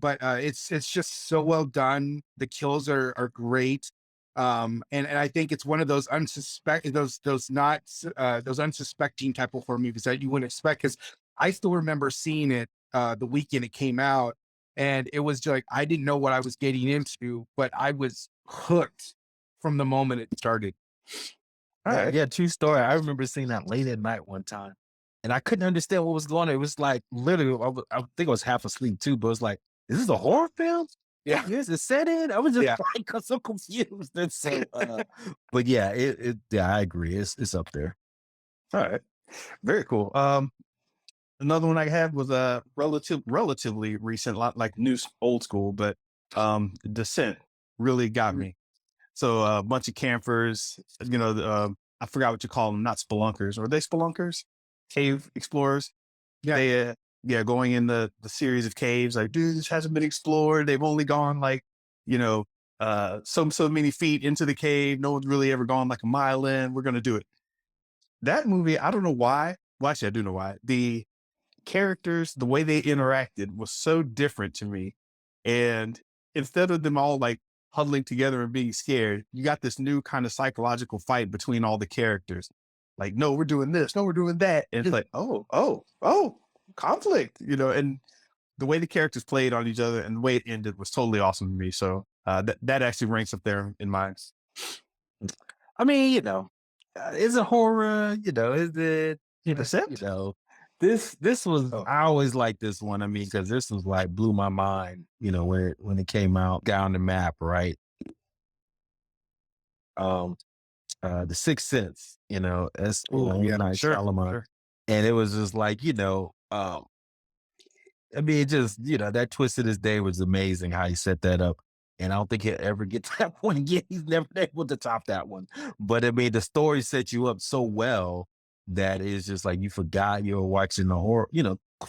it's just so well done. The kills are great. And I think it's one of those those unsuspecting type of horror movies that you wouldn't expect. Because I still remember seeing it the weekend it came out, and it was just like I didn't know what I was getting into, but I was hooked from the moment it started. All Yeah, right. yeah, true story. I remember seeing that late at night one time, and I couldn't understand what was going on. It was like literally, I think I was half asleep too, but it was like, is this a horror film? Yeah, Here's the setting. I was just yeah. like so confused. And so, but yeah, yeah, I agree. It's up there. All right. Very cool. Another one I had was a relatively recent, lot like old school, but Descent really got me. So a bunch of campers, I forgot what you call them, not spelunkers. Or are they spelunkers? Cave explorers. Yeah. They going in the series of caves, like, dude, this hasn't been explored. They've only gone like, so many feet into the cave. No one's really ever gone like a mile in. We're gonna do it. That movie, I don't know why. Well, actually, I do know why. The characters, the way they interacted was so different to me. And instead of them all like huddling together and being scared, you got this new kind of psychological fight between all the characters. Like, no, we're doing this, no, we're doing that. And it's like, oh, conflict, and the way the characters played on each other and the way it ended was totally awesome to me. So that actually ranks up there in mine. I mean, is it horror? Is it? Descent? This was. Oh, I always like this one. I mean, because this was like blew my mind. When it came out, got on the map, right? Um, the Sixth Sense. That's Oh, yeah. Night sure, Shyamalan, sure. and it was just like I mean, it just, that twist of this day was amazing how he set that up. And I don't think he'll ever get to that point again. He's never been able to top that one. But I mean, the story set you up so well that it's just like you forgot you were watching a horror,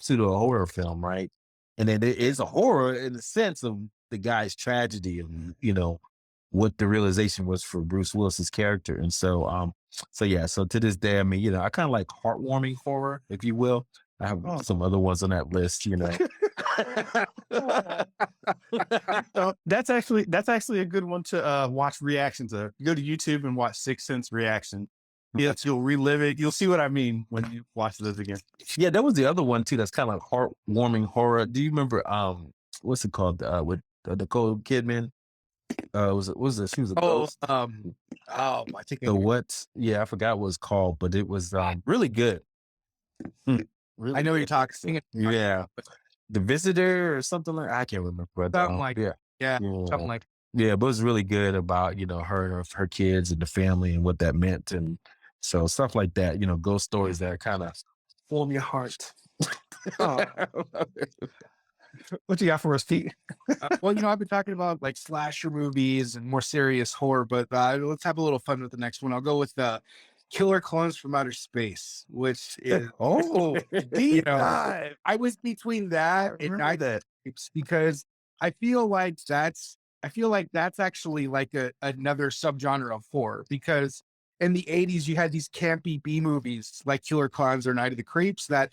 pseudo horror film, right? And then it is a horror in the sense of the guy's tragedy and, what the realization was for Bruce Willis's character. And so yeah, so to this day, I mean, I kind of like heartwarming horror, if you will. I have Oh. some other ones on that list. So that's actually a good one to watch reactions of. Go to YouTube and watch Sixth Sense reaction. Yes, you'll relive it. You'll see what I mean when you watch this again. Yeah, that was the other one too. That's kind of like heartwarming horror. Do you remember? What's it called? With Nicole Kidman. Was it? She was a ghost. I think The what? Yeah, I forgot what it's called, but it was really good. Really I know what you're good. talking. Yeah, The Visitor or something like I can't remember. But, Something like yeah, yeah, yeah, something like yeah. But it was really good about her kids and the family and what that meant, and so stuff like that. Ghost stories that kind of warm your heart. oh. What you got for us, Pete? Well, I've been talking about like slasher movies and more serious horror, but let's have a little fun with the next one. I'll go with Killer Clowns from Outer Space, which is Oh, deep dive. I was between that and remember Night that. Creeps because I feel like that's actually like another subgenre of horror because in the 80s you had these campy B movies like Killer Clowns or Night of the Creeps that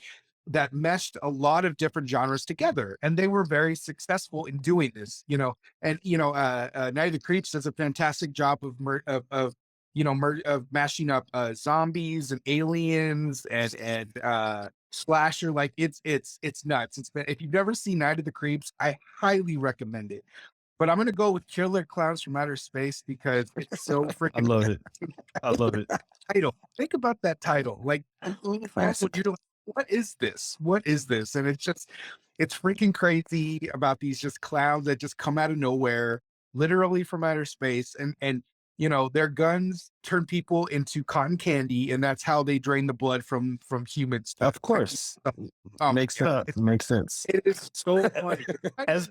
meshed a lot of different genres together, and they were very successful in doing this. And Night of the Creeps does a fantastic job of mashing up zombies and aliens and slasher. Like it's nuts. If you've never seen Night of the Creeps, I highly recommend it. But I'm gonna go with Killer Clowns from Outer Space because it's so I freaking love it. I love it. title. Think about that title. Like, you're like, what is this? What is this? And it's just, It's freaking crazy about these just clowns that just come out of nowhere, literally from outer space, and their guns turn people into cotton candy, and that's how they drain the blood from humans to Of course. oh my Makes sense. god, Makes sense. it is so funny. As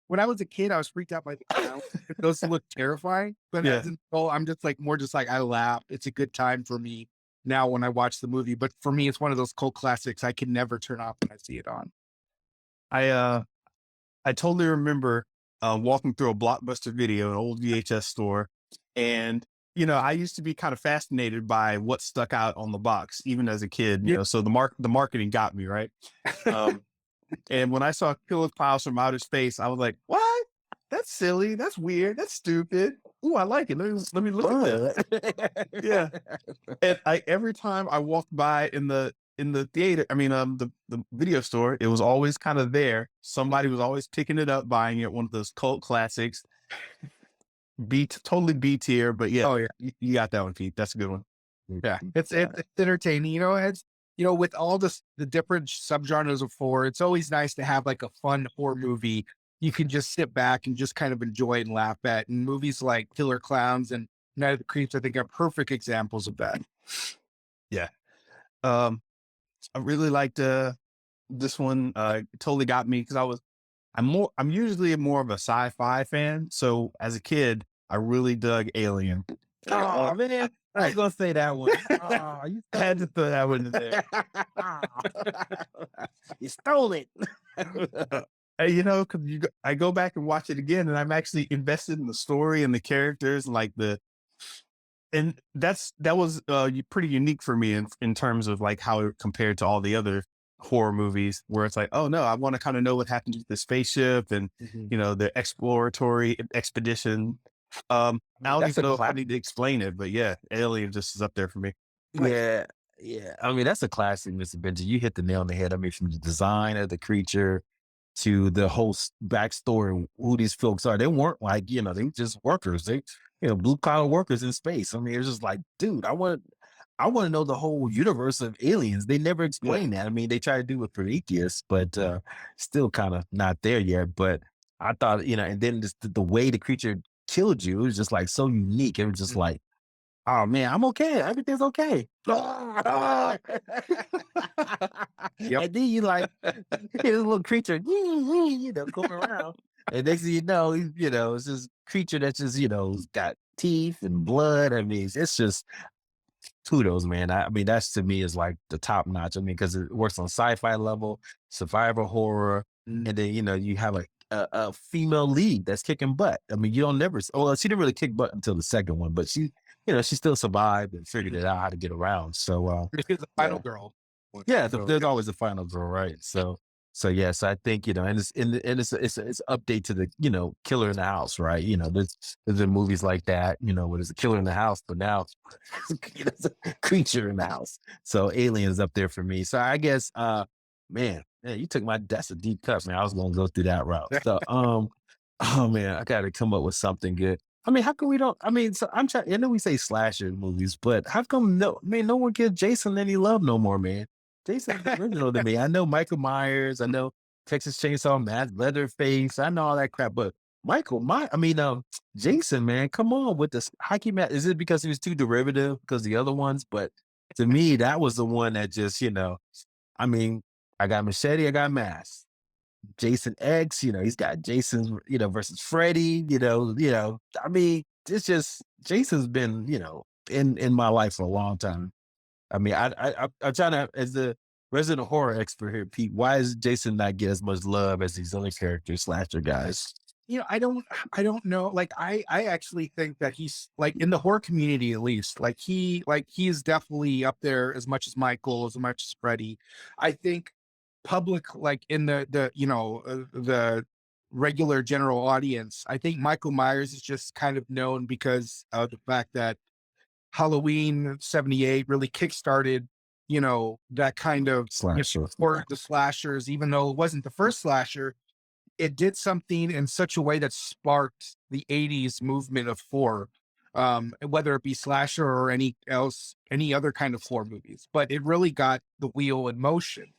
When I was a kid, I was freaked out by the clown. Those look terrifying, but yeah, as an adult, I'm just like more just like I laugh. It's a good time for me now when I watch the movie. But for me, it's one of those cult classics I can never turn off when I see it on. I I totally remember walking through a Blockbuster Video, an old VHS store, and I used to be kind of fascinated by what stuck out on the box, even as a kid. Yeah. So the marketing got me right. Um, and when I saw Killer Clowns from Outer Space, I was like, "What? That's silly. That's weird. That's stupid. Ooh, I like it. Let me look at that." Yeah. And every time I walked by in the theater, I mean, the video store, it was always kind of there. Somebody was always picking it up, buying it. One of those cult classics, totally B tier. But yeah, Oh yeah. you got that one, Pete. That's a good one. Yeah, it's entertaining. It's with all the different subgenres of horror, it's always nice to have like a fun horror movie you can just sit back and just kind of enjoy and laugh at. And movies like Killer Clowns and Night of the Creeps, I think, are perfect examples of that. Yeah. Um, I really liked this one. It totally got me because I'm usually more of a sci-fi fan. So as a kid, I really dug Alien. Oh man, I was gonna say that one. Oh, you I had to throw that one in there. you stole it. Because I go back and watch it again, and I'm actually invested in the story and the characters, and and that was pretty unique for me in terms of like how it compared to all the other horror movies, where it's like, oh no, I want to kind of know what happened with the spaceship and Mhm. the exploratory expedition. I don't That's even a know if I classic. need to explain it, but yeah, Alien just is up there for me. Yeah, yeah. I mean, that's a classic, Mr. Benji. You hit the nail on the head. I mean, from the design of the creature to the whole backstory, who these folks are. They weren't like, they were just workers. They, blue collar workers in space. I mean, it's just like, dude, I want to know the whole universe of aliens. They never Yeah, explain that. I mean, they try to do it for Prometheus, but still kind of not there yet. But I thought, and then just the way the creature killed you, it was just like so unique. It was just like, oh man, I'm okay. Everything's okay. Ah! Yep. And then you like this little creature, going around. And next thing you know, it's this creature that's just, got teeth and blood. I mean, it's just kudos, man. I mean, that's to me is like the top notch. I mean, because it works on sci-fi level, survival horror, Mm. and then you have a female lead that's kicking butt. I mean, you don't never. Well, she didn't really kick butt until the second one, but she still survived and figured it out how to get around. So She's the final yeah, girl. yeah. So There's always a final girl, right? So yes, I think and it's an update to the killer in the house, right? There's been movies like that, where there's a killer in the house, but now there's a creature in the house. So Aliens up there for me. So I guess man, you took that's a deep cut, man. I was gonna go through that route. So oh man, I gotta come up with something good. I mean, how come we don't? I mean, so I'm trying. I know we say slasher movies, but how come no one gives Jason any love no more, man? Jason's original to me. I know Michael Myers. I know Texas Chainsaw Mask, Leatherface. I know all that crap, but Jason, man, come on with this hockey mask. Is it because he was too derivative because the other ones? But to me, that was the one that just, I mean, I got machete, I got mask. Jason X, he's got Jason, versus Freddy, I mean, it's just Jason's been, in my life for a long time. I mean, I'm trying to, as the resident horror expert here, Pete, why does Jason not get as much love as these other characters, slasher guys? I don't know. Like I actually think that he's like in the horror community at least. He is definitely up there as much as Michael, as much as Freddy. I think public like in the regular general audience, I think Michael Myers is just kind of known because of the fact that Halloween 78 really kickstarted, that kind of Slasher. for the slashers, even though it wasn't the first slasher, it did something in such a way that sparked the 80s movement of horror, whether it be slasher or any other kind of horror movies. But it really got the wheel in motion.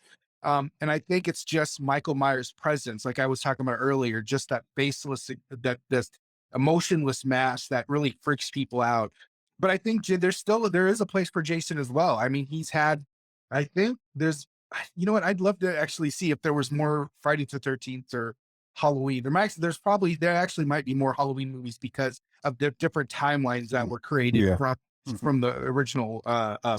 And I think it's just Michael Myers' presence, like I was talking about earlier, just that faceless, that this emotionless mask that really freaks people out. But I think there is a place for Jason as well. I mean, I think you know what? I'd love to actually see if there was more Friday the 13th or Halloween. There actually might be more Halloween movies because of the different timelines that were created Yeah. Mhm. from the original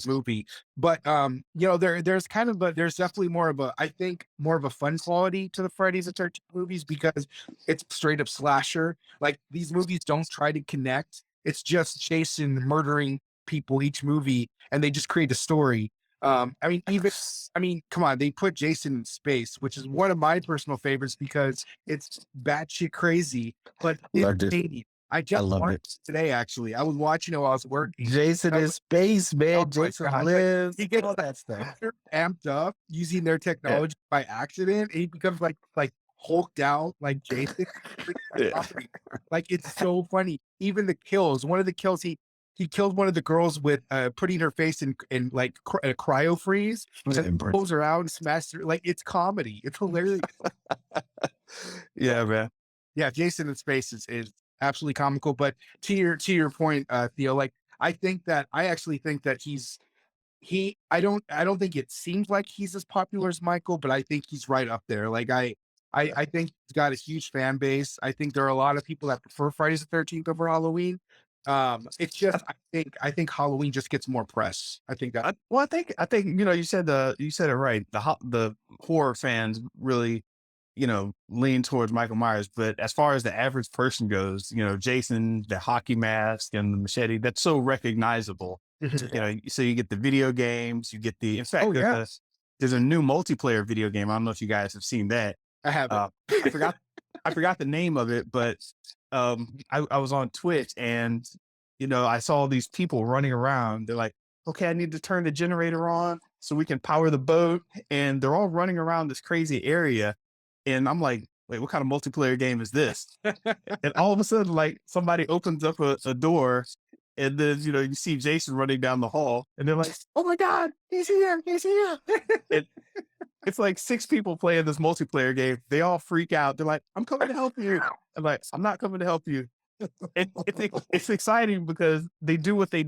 movie. But there's definitely more of a, I think, more of a fun quality to the Fridays the 13th movies because it's straight up slasher. Like these movies don't try to connect. It's just Jason murdering people each movie, and they just create a story. I mean, come on, they put Jason in space, which is one of my personal favorites because it's batshit crazy, but it's Loved it. entertaining. I I just loved watched it. it today, actually. I was watching it while I was working. Jason I in was space, like, man. oh my Jason God, like, lives, he gets all that stuff. amped up using their Yeah. technology by accident, and he becomes like hulked out like Jason. Yeah. Like it's so funny. Even the kills. One of the kills, he killed one of the girls with putting her face in like a cryo freeze, and pulls her out and smashes her. Like it's comedy. It's hilarious. Yeah, man. Yeah, Jason in space is absolutely comical. But to your point, Theo, like I actually think that I don't think it seems like he's as popular as Michael, but I think he's right up there. Like I think he's got a huge fan base. I think there are a lot of people that prefer Fridays the 13th over Halloween. It's just I think Halloween just gets more press. I think that Well, I think you said it right. The horror fans really lean towards Michael Myers, but as far as the average person goes, Jason, the hockey mask and the machete, that's so recognizable. So you get the video games, you get in oh fact, yeah, there's a new multiplayer video game. I don't know if you guys have seen that. I have it. Uh, I forgot, I forgot the name of it, but I was on Twitch and I saw these people running around. They're like, okay, I need to turn the generator on so we can power the boat, and they're all running around this crazy area, and I'm like, wait, what kind of multiplayer game is this? And all of a sudden, like somebody opens up a door, and then you see Jason running down the hall, and they're like, "Oh my God, he's here! He's here!" And it's like six people playing this multiplayer game. They all freak out. They're like, "I'm coming to help you." I'm like, "I'm not coming to help you." It's exciting because they do what they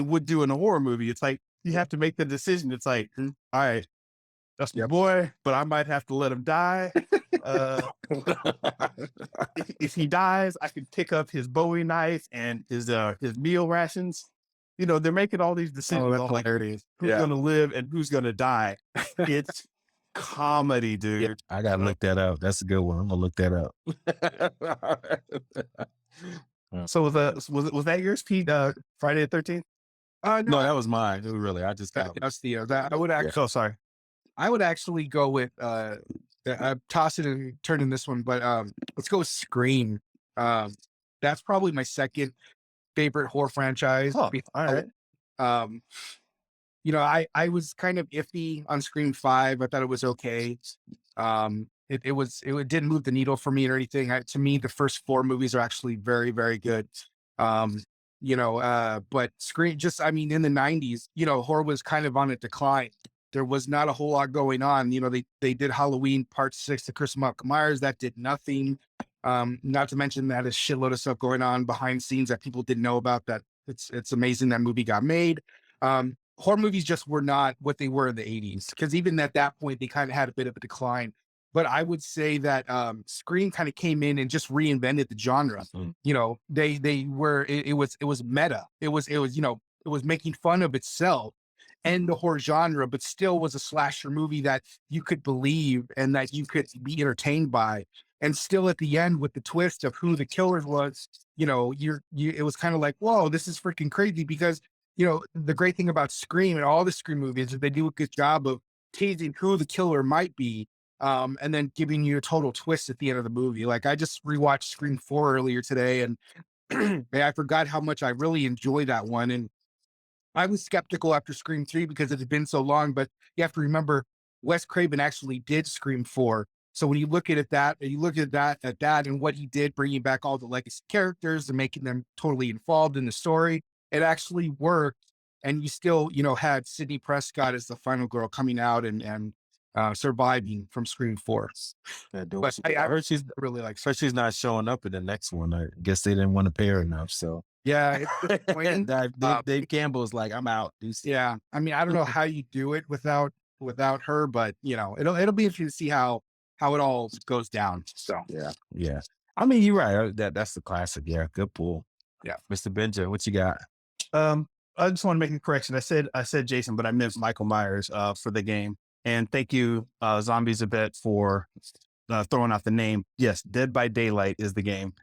would do in a horror movie. It's like you have to make the decision. It's like, all right, that's my Yep. boy, but I might have to let him die. Uh, if he dies, I can pick up his Bowie knife and his meal rations. They're making all these Oh, decisions that's on like hilarious. who's Yeah. gonna live and who's gonna die. It's comedy, Yeah. dude. I gotta look that up. That's a good one. I'm gonna look that up. Yeah. So was that yours, Pete? Friday the 13th? No, No, that was mine. It was really, I just got that's the that yeah. Oh, sorry. I would actually go with I'm tossing and turning this one, but let's go with Scream. Um, that's probably my second favorite horror franchise. Oh, all right. Um, I was kind of iffy on Scream 5. I thought it was okay. It didn't move the needle for me or anything. To me, the first four movies are actually very, very good. Um, but Scream just, I mean, in the 90s, horror was kind of on a decline. There was not a whole lot going on. They did Halloween Part 6 to Chris Michael Myers. That did nothing. Not to mention that a shitload of stuff going on behind scenes that people didn't know about. That it's amazing that movie got made. Horror movies just were not what they were in the 80s because even at that point they kind of had a bit of a decline. But I would say that Scream kind of came in and just reinvented the genre. Mm. They were it was meta. It was making fun of itself and the horror genre, but still was a slasher movie that you could believe and that you could be entertained by. And still at the end with the twist of who the killer was, it was kind of like, whoa, this is freaking crazy because the great thing about Scream and all the Scream movies is they do a good job of teasing who the killer might be, and then giving you a total twist at the end of the movie. Like I just rewatched Scream 4 earlier today, and I forgot how much I really enjoy that one. And I was skeptical after Scream 3 because it had been so long, but you have to remember Wes Craven actually did Scream 4. So when you look at that, and you look at that and what he did, bringing back all the legacy characters and making them totally involved in the story, it actually worked. And you still, had Sydney Prescott as the final girl coming out and surviving from Scream 4. Yeah, dope. But I She's really like. heard she's not showing up in the next one. I guess they didn't want to pay her enough. So Yeah, it's disappointing. Dave Campbell's like, I'm out. Yeah, I mean, I don't know how you do it without her, but it'll be interesting to see how it all goes down. So Yeah, yeah. I mean, you're right. That's the classic. Yeah, good pull. yeah, Mr. Benja, what you got? Um, I just want to make a correction. I said Jason, but I meant Michael Myers for the game. And thank you, Zombies a bit for throwing out the name. Yes, Dead by Daylight is the game.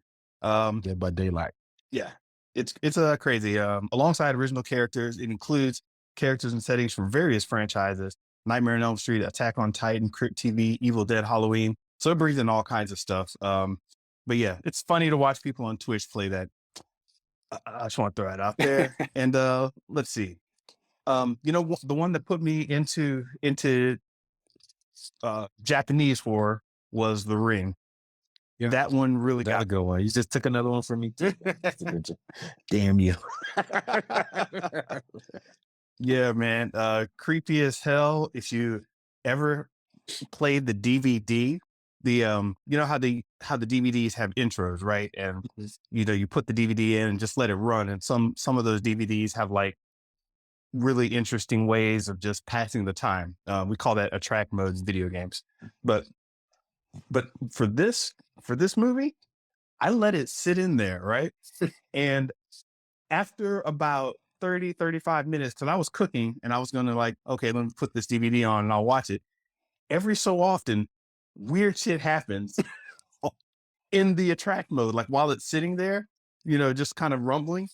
Dead by Daylight. Yeah, it's crazy. Alongside original characters, it includes characters and settings from various franchises: Nightmare on Elm Street, Attack on Titan, Crypt TV, Evil Dead, Halloween. So it brings in all kinds of stuff. But yeah, it's funny to watch people on Twitch play that. I just want to throw that out there. And let's see. The one that put me into Japanese horror was The Ring. yeah. That one really That'll got go on. You just took another one from me. Damn you. yeah, man. Creepy as hell. If you ever played the DVD, you know how the DVDs have intros, right? And you put the DVD in and just let it run. And some of those DVDs have like really interesting ways of just passing the time. We call that attract modes video games. But for this movie, I let it sit in there, right? And after about 35 minutes, because I was cooking and I was gonna like, okay, let me put this DVD on and I'll watch it. Every so often, weird shit happens in the attract mode, like while it's sitting there, just kind of rumbling.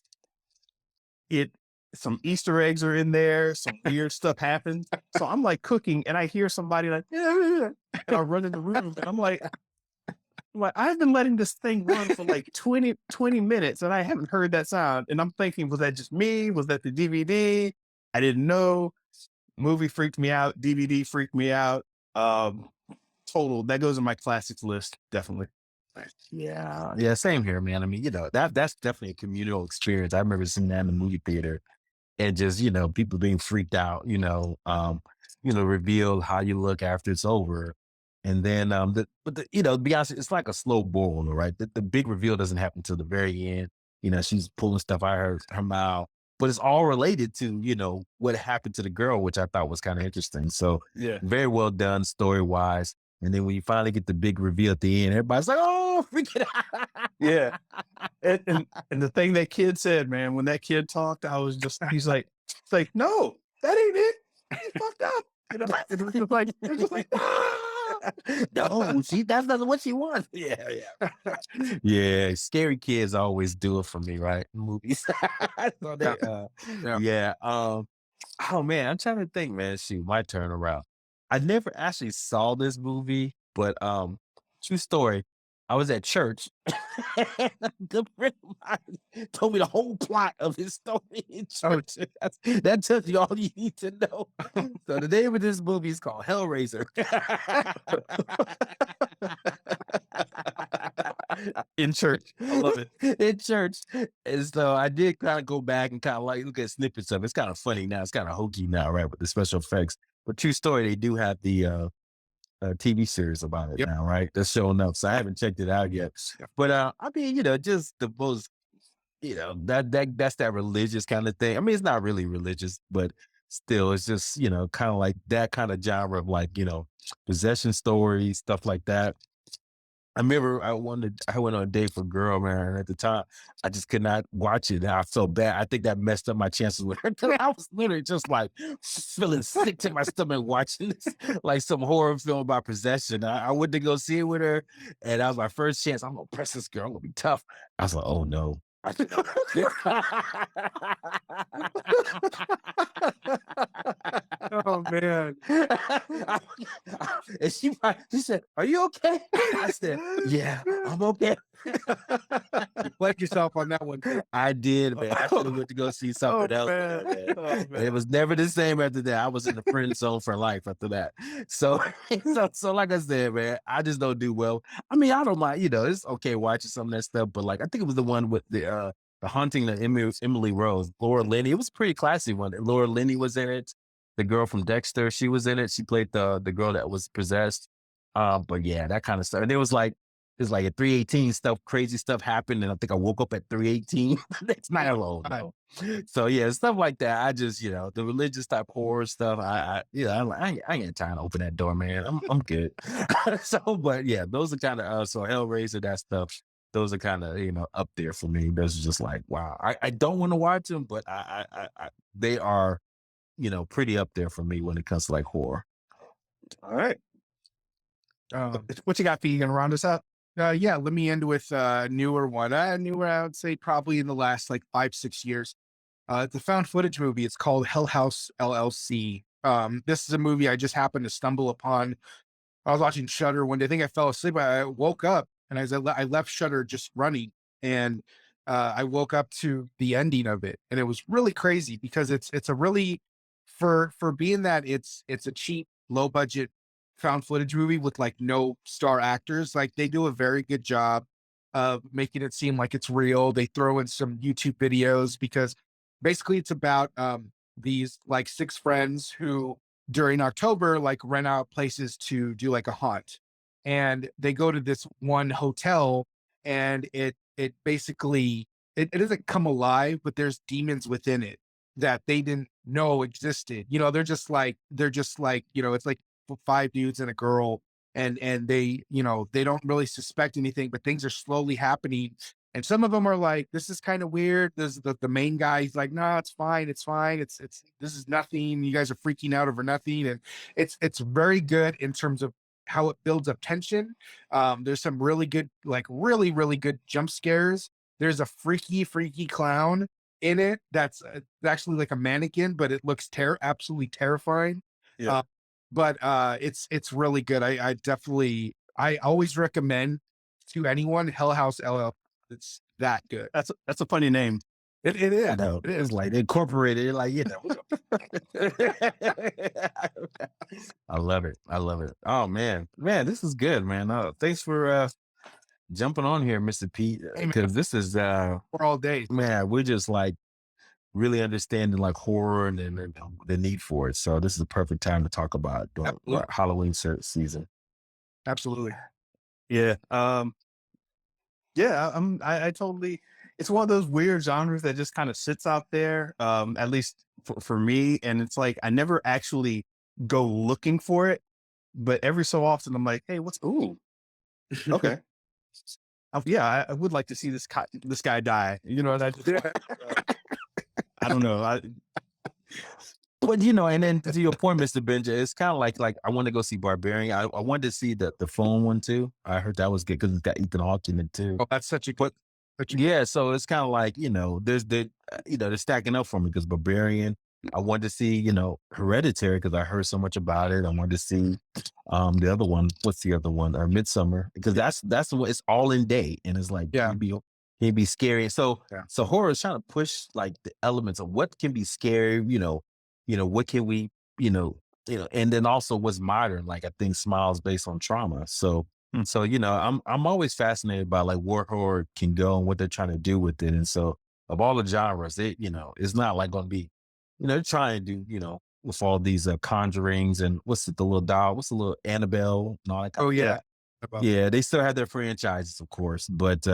Some Easter eggs are in there, some weird stuff happens. So I'm like cooking and I hear somebody like, and I run in the room and I'm like, I've been letting this thing run for like 20 minutes and I haven't heard that sound. And I'm thinking, was that just me? Was that the DVD? I didn't know. Movie freaked me out. DVD freaked me out. Total, that goes in my classics list, definitely. Yeah. Yeah, same here, man. I mean, that's definitely a communal experience. I remember seeing that in the movie theater and just, people being freaked out, reveal how you look after it's over. And then, to be honest, it's like a slow boil, right? The big reveal doesn't happen till the very end. She's pulling stuff out of her mouth, but it's all related to, what happened to the girl, which I thought was kind of interesting. So Yeah. very well done story wise. And then when you finally get the big reveal at the end, everybody's like, "Oh, freaking out!" Yeah. And the thing that kid said, man, when that kid talked, he's like, it's like, no, that ain't it. He fucked up. It was just like, ah! No, that's not what she wants. Yeah, yeah, yeah. Scary kids always do it for me, right? Movies. So they, yeah. Oh man, I'm trying to think, man. Shoot, my turn around. I never actually saw this movie, but true story. I was at church. And a good friend of mine told me the whole plot of his story in church. That tells you all you need to know. So the name of this movie is called Hellraiser. In church. I love it. In church. And so I did kind of go back and kind of like look at snippets of it. It's kind of funny now. It's kind of hokey now, right? With the special effects. But true story, they do have the TV series about it now, right? That's showing up. So I haven't checked it out yet. But I mean, just the most, that's that religious kind of thing. I mean, it's not really religious, but still, it's just, kind of like that kind of genre of like, possession stories, stuff like that. I remember I went on a date for a girl, man. And at the time, I just could not watch it. And I felt bad. I think that messed up my chances with her. I was literally just like feeling sick to my stomach watching this, like some horror film about possession. I went to go see it with her, and that was my first chance. I'm gonna press this girl. I'm gonna be tough. I was like, oh no. Oh man. And she said, "Are you okay?" I said, "Yeah, I'm okay." Like yourself on that one. I did, man. I should have went to go see something else. Man. Man. Oh, And man. it was never the same after that. I was in the friend zone for life after that. So, so like I said, man, I just don't do well. I mean, I don't mind. It's okay watching some of that stuff, but like I think it was the one with the haunting of Emily Rose, Laura Linney. It was a pretty classy one. Laura Linney was in it. the girl from Dexter. She was in it. She played the girl that was possessed. But yeah, that kind of stuff. And it was like at 3:18 stuff, crazy stuff happened, and I think I woke up at 3:18 the next night alone. God. So yeah, stuff like that. I just, the religious type horror stuff. I ain't got time to open that door, man. I'm good. So, but yeah, those are kind of so Hellraiser, that stuff. Those are kind of up there for me. Those are just like wow. I don't want to watch them, but they are pretty up there for me when it comes to like horror. All right. What you got, Fee? You gonna round us up? Yeah, let me end with a newer one. Newer, I would say probably in the last like 5-6 years. It's a found footage movie. It's called Hell House LLC. This is a movie I just happened to stumble upon. I was watching Shudder one day. I think I fell asleep. I woke up and I left Shudder just running, and I woke up to the ending of it, and it was really crazy because it's a really for being that it's a cheap, low budget found footage movie with like no star actors. Like they do a very good job of making it seem like it's real. They throw in some YouTube videos because basically it's about these like 6 friends who during October like rent out places to do like a haunt. And they go to this one hotel, and it basically it doesn't come alive, but there's demons within it that they didn't know existed. They're just like, it's like 5 dudes and a girl, and they don't really suspect anything, but things are slowly happening. And some of them are like, this is kind of weird. There's the main guy. He's like, no, it's fine. It's fine. It's this is nothing. You guys are freaking out over nothing. And it's very good in terms of how it builds up tension. There's some really good, like really, really good jump scares. There's a freaky clown in it that's actually like a mannequin, but it looks absolutely terrifying. Yeah. It's really good. I always recommend to anyone Hell House LL. It's that good. That's a funny name. It is. I know. It is. It's like incorporated, like, I love it. I love it. Oh man. Man, this is good, man. Thanks for jumping on here, Mr. Pete. Hey, man. Because this is For all day. man, we're just like really understanding like horror and the need for it. So this is the perfect time to talk about during Absolutely. Halloween season. Absolutely. Yeah. Yeah, I totally, it's one of those weird genres that just kind of sits out there, at least for me. And it's like, I never actually go looking for it, but every so often I'm like, hey, ooh, okay. Yeah, I would like to see this guy die. And I don't know. But and then to your point, Mr. Benja, it's kind of like I want to go see Barbarian. I wanted to see the phone one too. I heard that was good because it's got Ethan Hawke in it too. Oh, that's such a good. Yeah, so it's kind of like they're stacking up for me because Barbarian. I wanted to see Hereditary because I heard so much about it. I wanted to see the other one. What's the other one? Or Midsummer, because that's what it's all in day, and it's like Yeah. It'd be scary. So Yeah. so horror is trying to push like the elements of what can be scary. What can we and then also what's modern. Like I think Smiles based on trauma. So I'm always fascinated by like where horror can go and what they're trying to do with it. And so of all the genres, it's not like going to be, they're trying to do, with all these conjurings and what's the little doll, what's the little Annabelle and all that kind Oh of yeah. stuff. Yeah, they still have their franchises, of course. But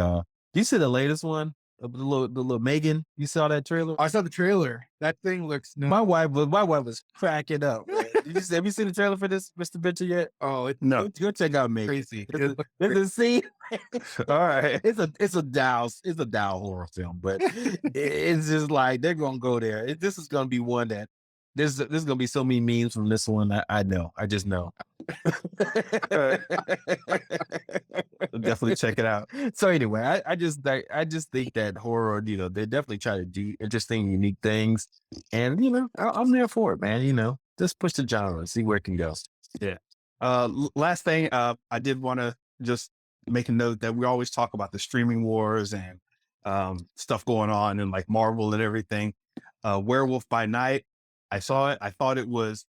you see the latest one, the little Megan? You saw that trailer? I saw the trailer. That thing looks nuts. My wife was cracking up. Man. Have you seen the trailer for this, Mr. Bencher, yet? Oh, it's No. Go check out Megan. crazy. It's a scene. All right. It's a Dow horror film, but it's just like they're gonna go there. This is gonna be one that there's gonna be so many memes from this one. I know. I just know. Definitely check it out. So anyway, I just think that horror, they definitely try to do interesting, unique things, and I'm there for it, man. Just push the genre, see where it can go. Yeah. Last thing, I did want to just make a note that we always talk about the streaming wars and stuff going on and like Marvel and everything. Werewolf by Night, I saw it. I thought it was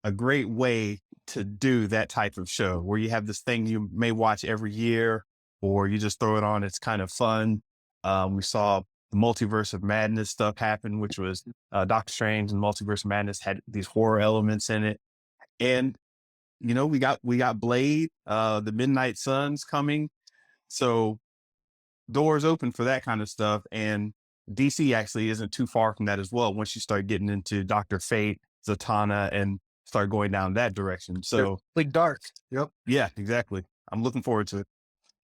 a great way to do that type of show where you have this thing you may watch every year or you just throw it on. It's kind of fun. We saw the Multiverse of Madness stuff happened, which was Doctor Strange and Multiverse of Madness had these horror elements in it. And we got Blade, the Midnight Sun's coming. So doors open for that kind of stuff. And DC actually isn't too far from that as well once you start getting into Doctor Fate, Zatanna, and start going down that direction. So like dark. Yep. yeah, exactly. I'm looking forward to it.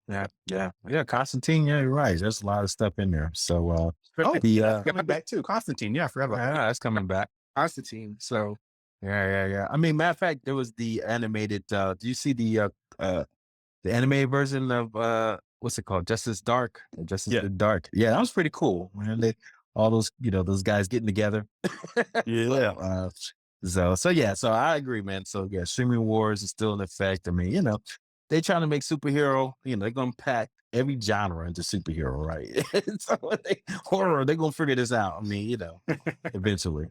Yeah. Constantine. Yeah, you're right. There's a lot of stuff in there. So, Oh, the coming back too. Constantine. Yeah, forever. yeah, that's coming back. Constantine. So Yeah. I mean, matter of fact, there was the animated. Do you see the animated version of what's it called? Justice Dark. Justice Yeah. Dark. Yeah, that was pretty cool. Man, all those those guys getting together. Yeah. So yeah, so I agree, man. So yeah, streaming wars is still in effect. I mean, they trying to make superhero. They're gonna pack every genre into superhero, right? So horror, they're gonna figure this out. I mean, eventually.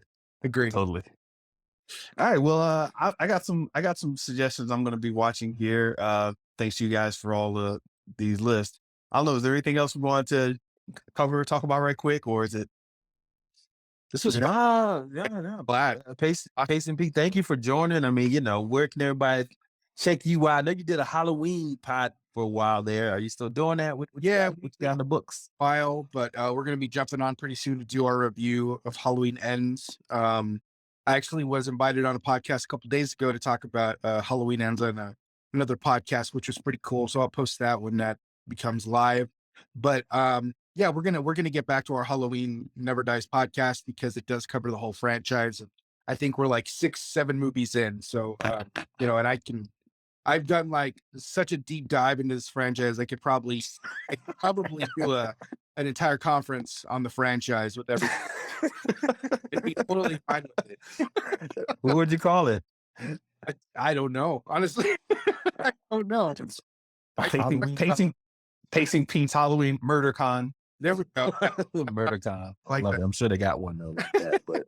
agreed. Totally. All right. Well, I got some suggestions I'm going to be watching here. Thanks to you guys for all these lists. I don't know. Is there anything else we want to cover or talk about right quick, or is it? This was yeah. Glad. Pace and Pete, thank you for joining. I mean, where can everybody check you out? I know you did a Halloween pod for a while there. Are you still doing that? What Yeah, what you got in the books? While, but we're going to be jumping on pretty soon to do our review of Halloween Ends. I actually was invited on a podcast a couple days ago to talk about Halloween Ends on another podcast, which was pretty cool. So I'll post that when that becomes live. But yeah, we're gonna get back to our Halloween Never Dies podcast because it does cover the whole franchise. And I think we're like 6-7 movies in. So and I've done like such a deep dive into this franchise. I could probably do an entire conference on the franchise with every. It'd be totally fine with it. What would you call it? I don't know. Honestly, I don't know. Pacing Pete's Halloween Murder Con. There we go. MurderCon. Like Love that. it. I'm sure they got one though. Like that, but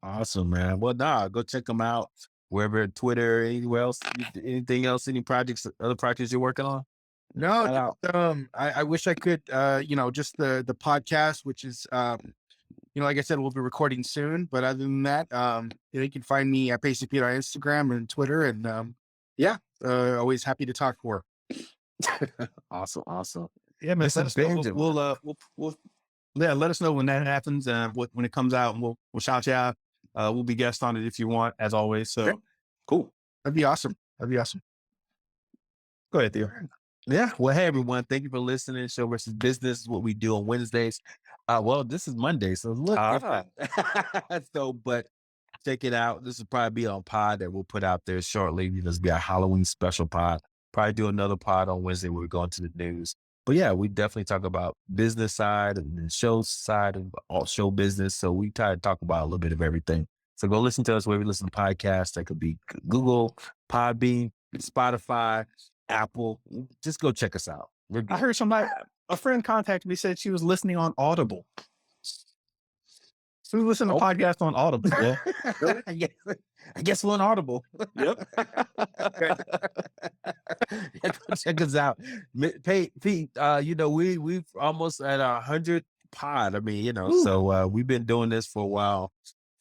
awesome, man. Well, go check them out wherever, Twitter, anywhere else. Anything else? Any other projects you're working on? No, Shout out. I wish I could, just the podcast, which is, like I said, we'll be recording soon. But other than that, you can find me at Pacey Pete on Instagram and Twitter, and always happy to talk more. Awesome. Yeah, man. Listen, Let us know. Benja. We'll let us know when that happens. When it comes out, and we'll shout you out. We'll be guest on it if you want, as always. So Okay. cool. That'd be awesome. Go ahead, Theo. Yeah. Well, hey everyone, thank you for listening. Show versus Business is what we do on Wednesdays. Well, this is Monday, so look. But check it out. This will probably be on pod that we'll put out there shortly. This will be our Halloween special pod. Probably do another pod on Wednesday where we go into the news. But yeah, we definitely talk about business side and the show side of all show business. So we try to talk about a little bit of everything. So go listen to us wherever you listen to podcasts. That could be Google, Podbean, Spotify, Apple. Just go check us out. I heard a friend contacted me, said she was listening on Audible. So we listen to podcasts on Audible. Yeah. I guess we're on Audible. Yep. Yeah, go check us out. Pete, we've almost at 100 pod. I mean, so we've been doing this for a while,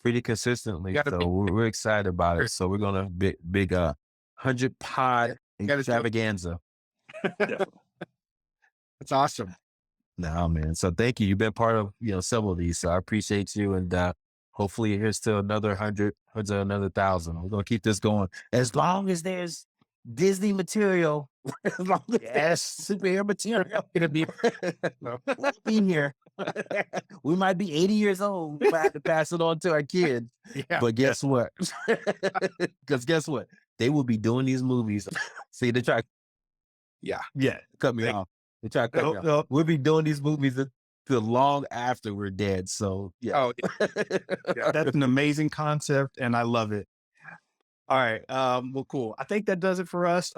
pretty consistently. So we're excited about it. So we're gonna big 100 pod extravaganza. That's awesome. No, man. So thank you. You've been part of several of these. So I appreciate you, and hopefully here's to another 100, another 1,000. We're gonna keep this going as long as there's Disney material. As long as there's superhero material, it'll be we'll be here. We might be 80 years old. We might have to pass it on to our kids. Yeah. But guess what? Because guess what? They will be doing these movies. See, they try. Yeah. Cut me off. They try to cut me off. We'll be doing these movies until long after we're dead. So yeah. That's an amazing concept, and I love it. All right. Well, cool. I think that does it for us.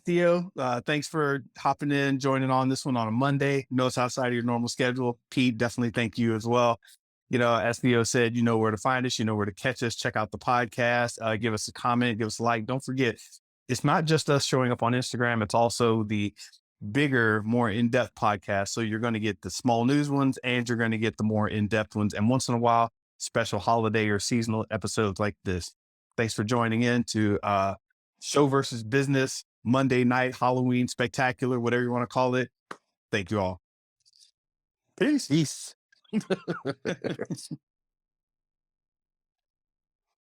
Theo, thanks for hopping in, joining on this one on a Monday. No, it's outside of your normal schedule. Pete, definitely thank you as well. As Theo said, you know where to find us, you know where to catch us, check out the podcast, give us a comment, give us a like. Don't forget, it's not just us showing up on Instagram. It's also the bigger, more in-depth podcasts. So you're going to get the small news ones and you're going to get the more in-depth ones. And once in a while, special holiday or seasonal episodes like this. Thanks for joining in to Show versus Business, Monday night, Halloween spectacular, whatever you want to call it. Thank you all. Peace. Peace.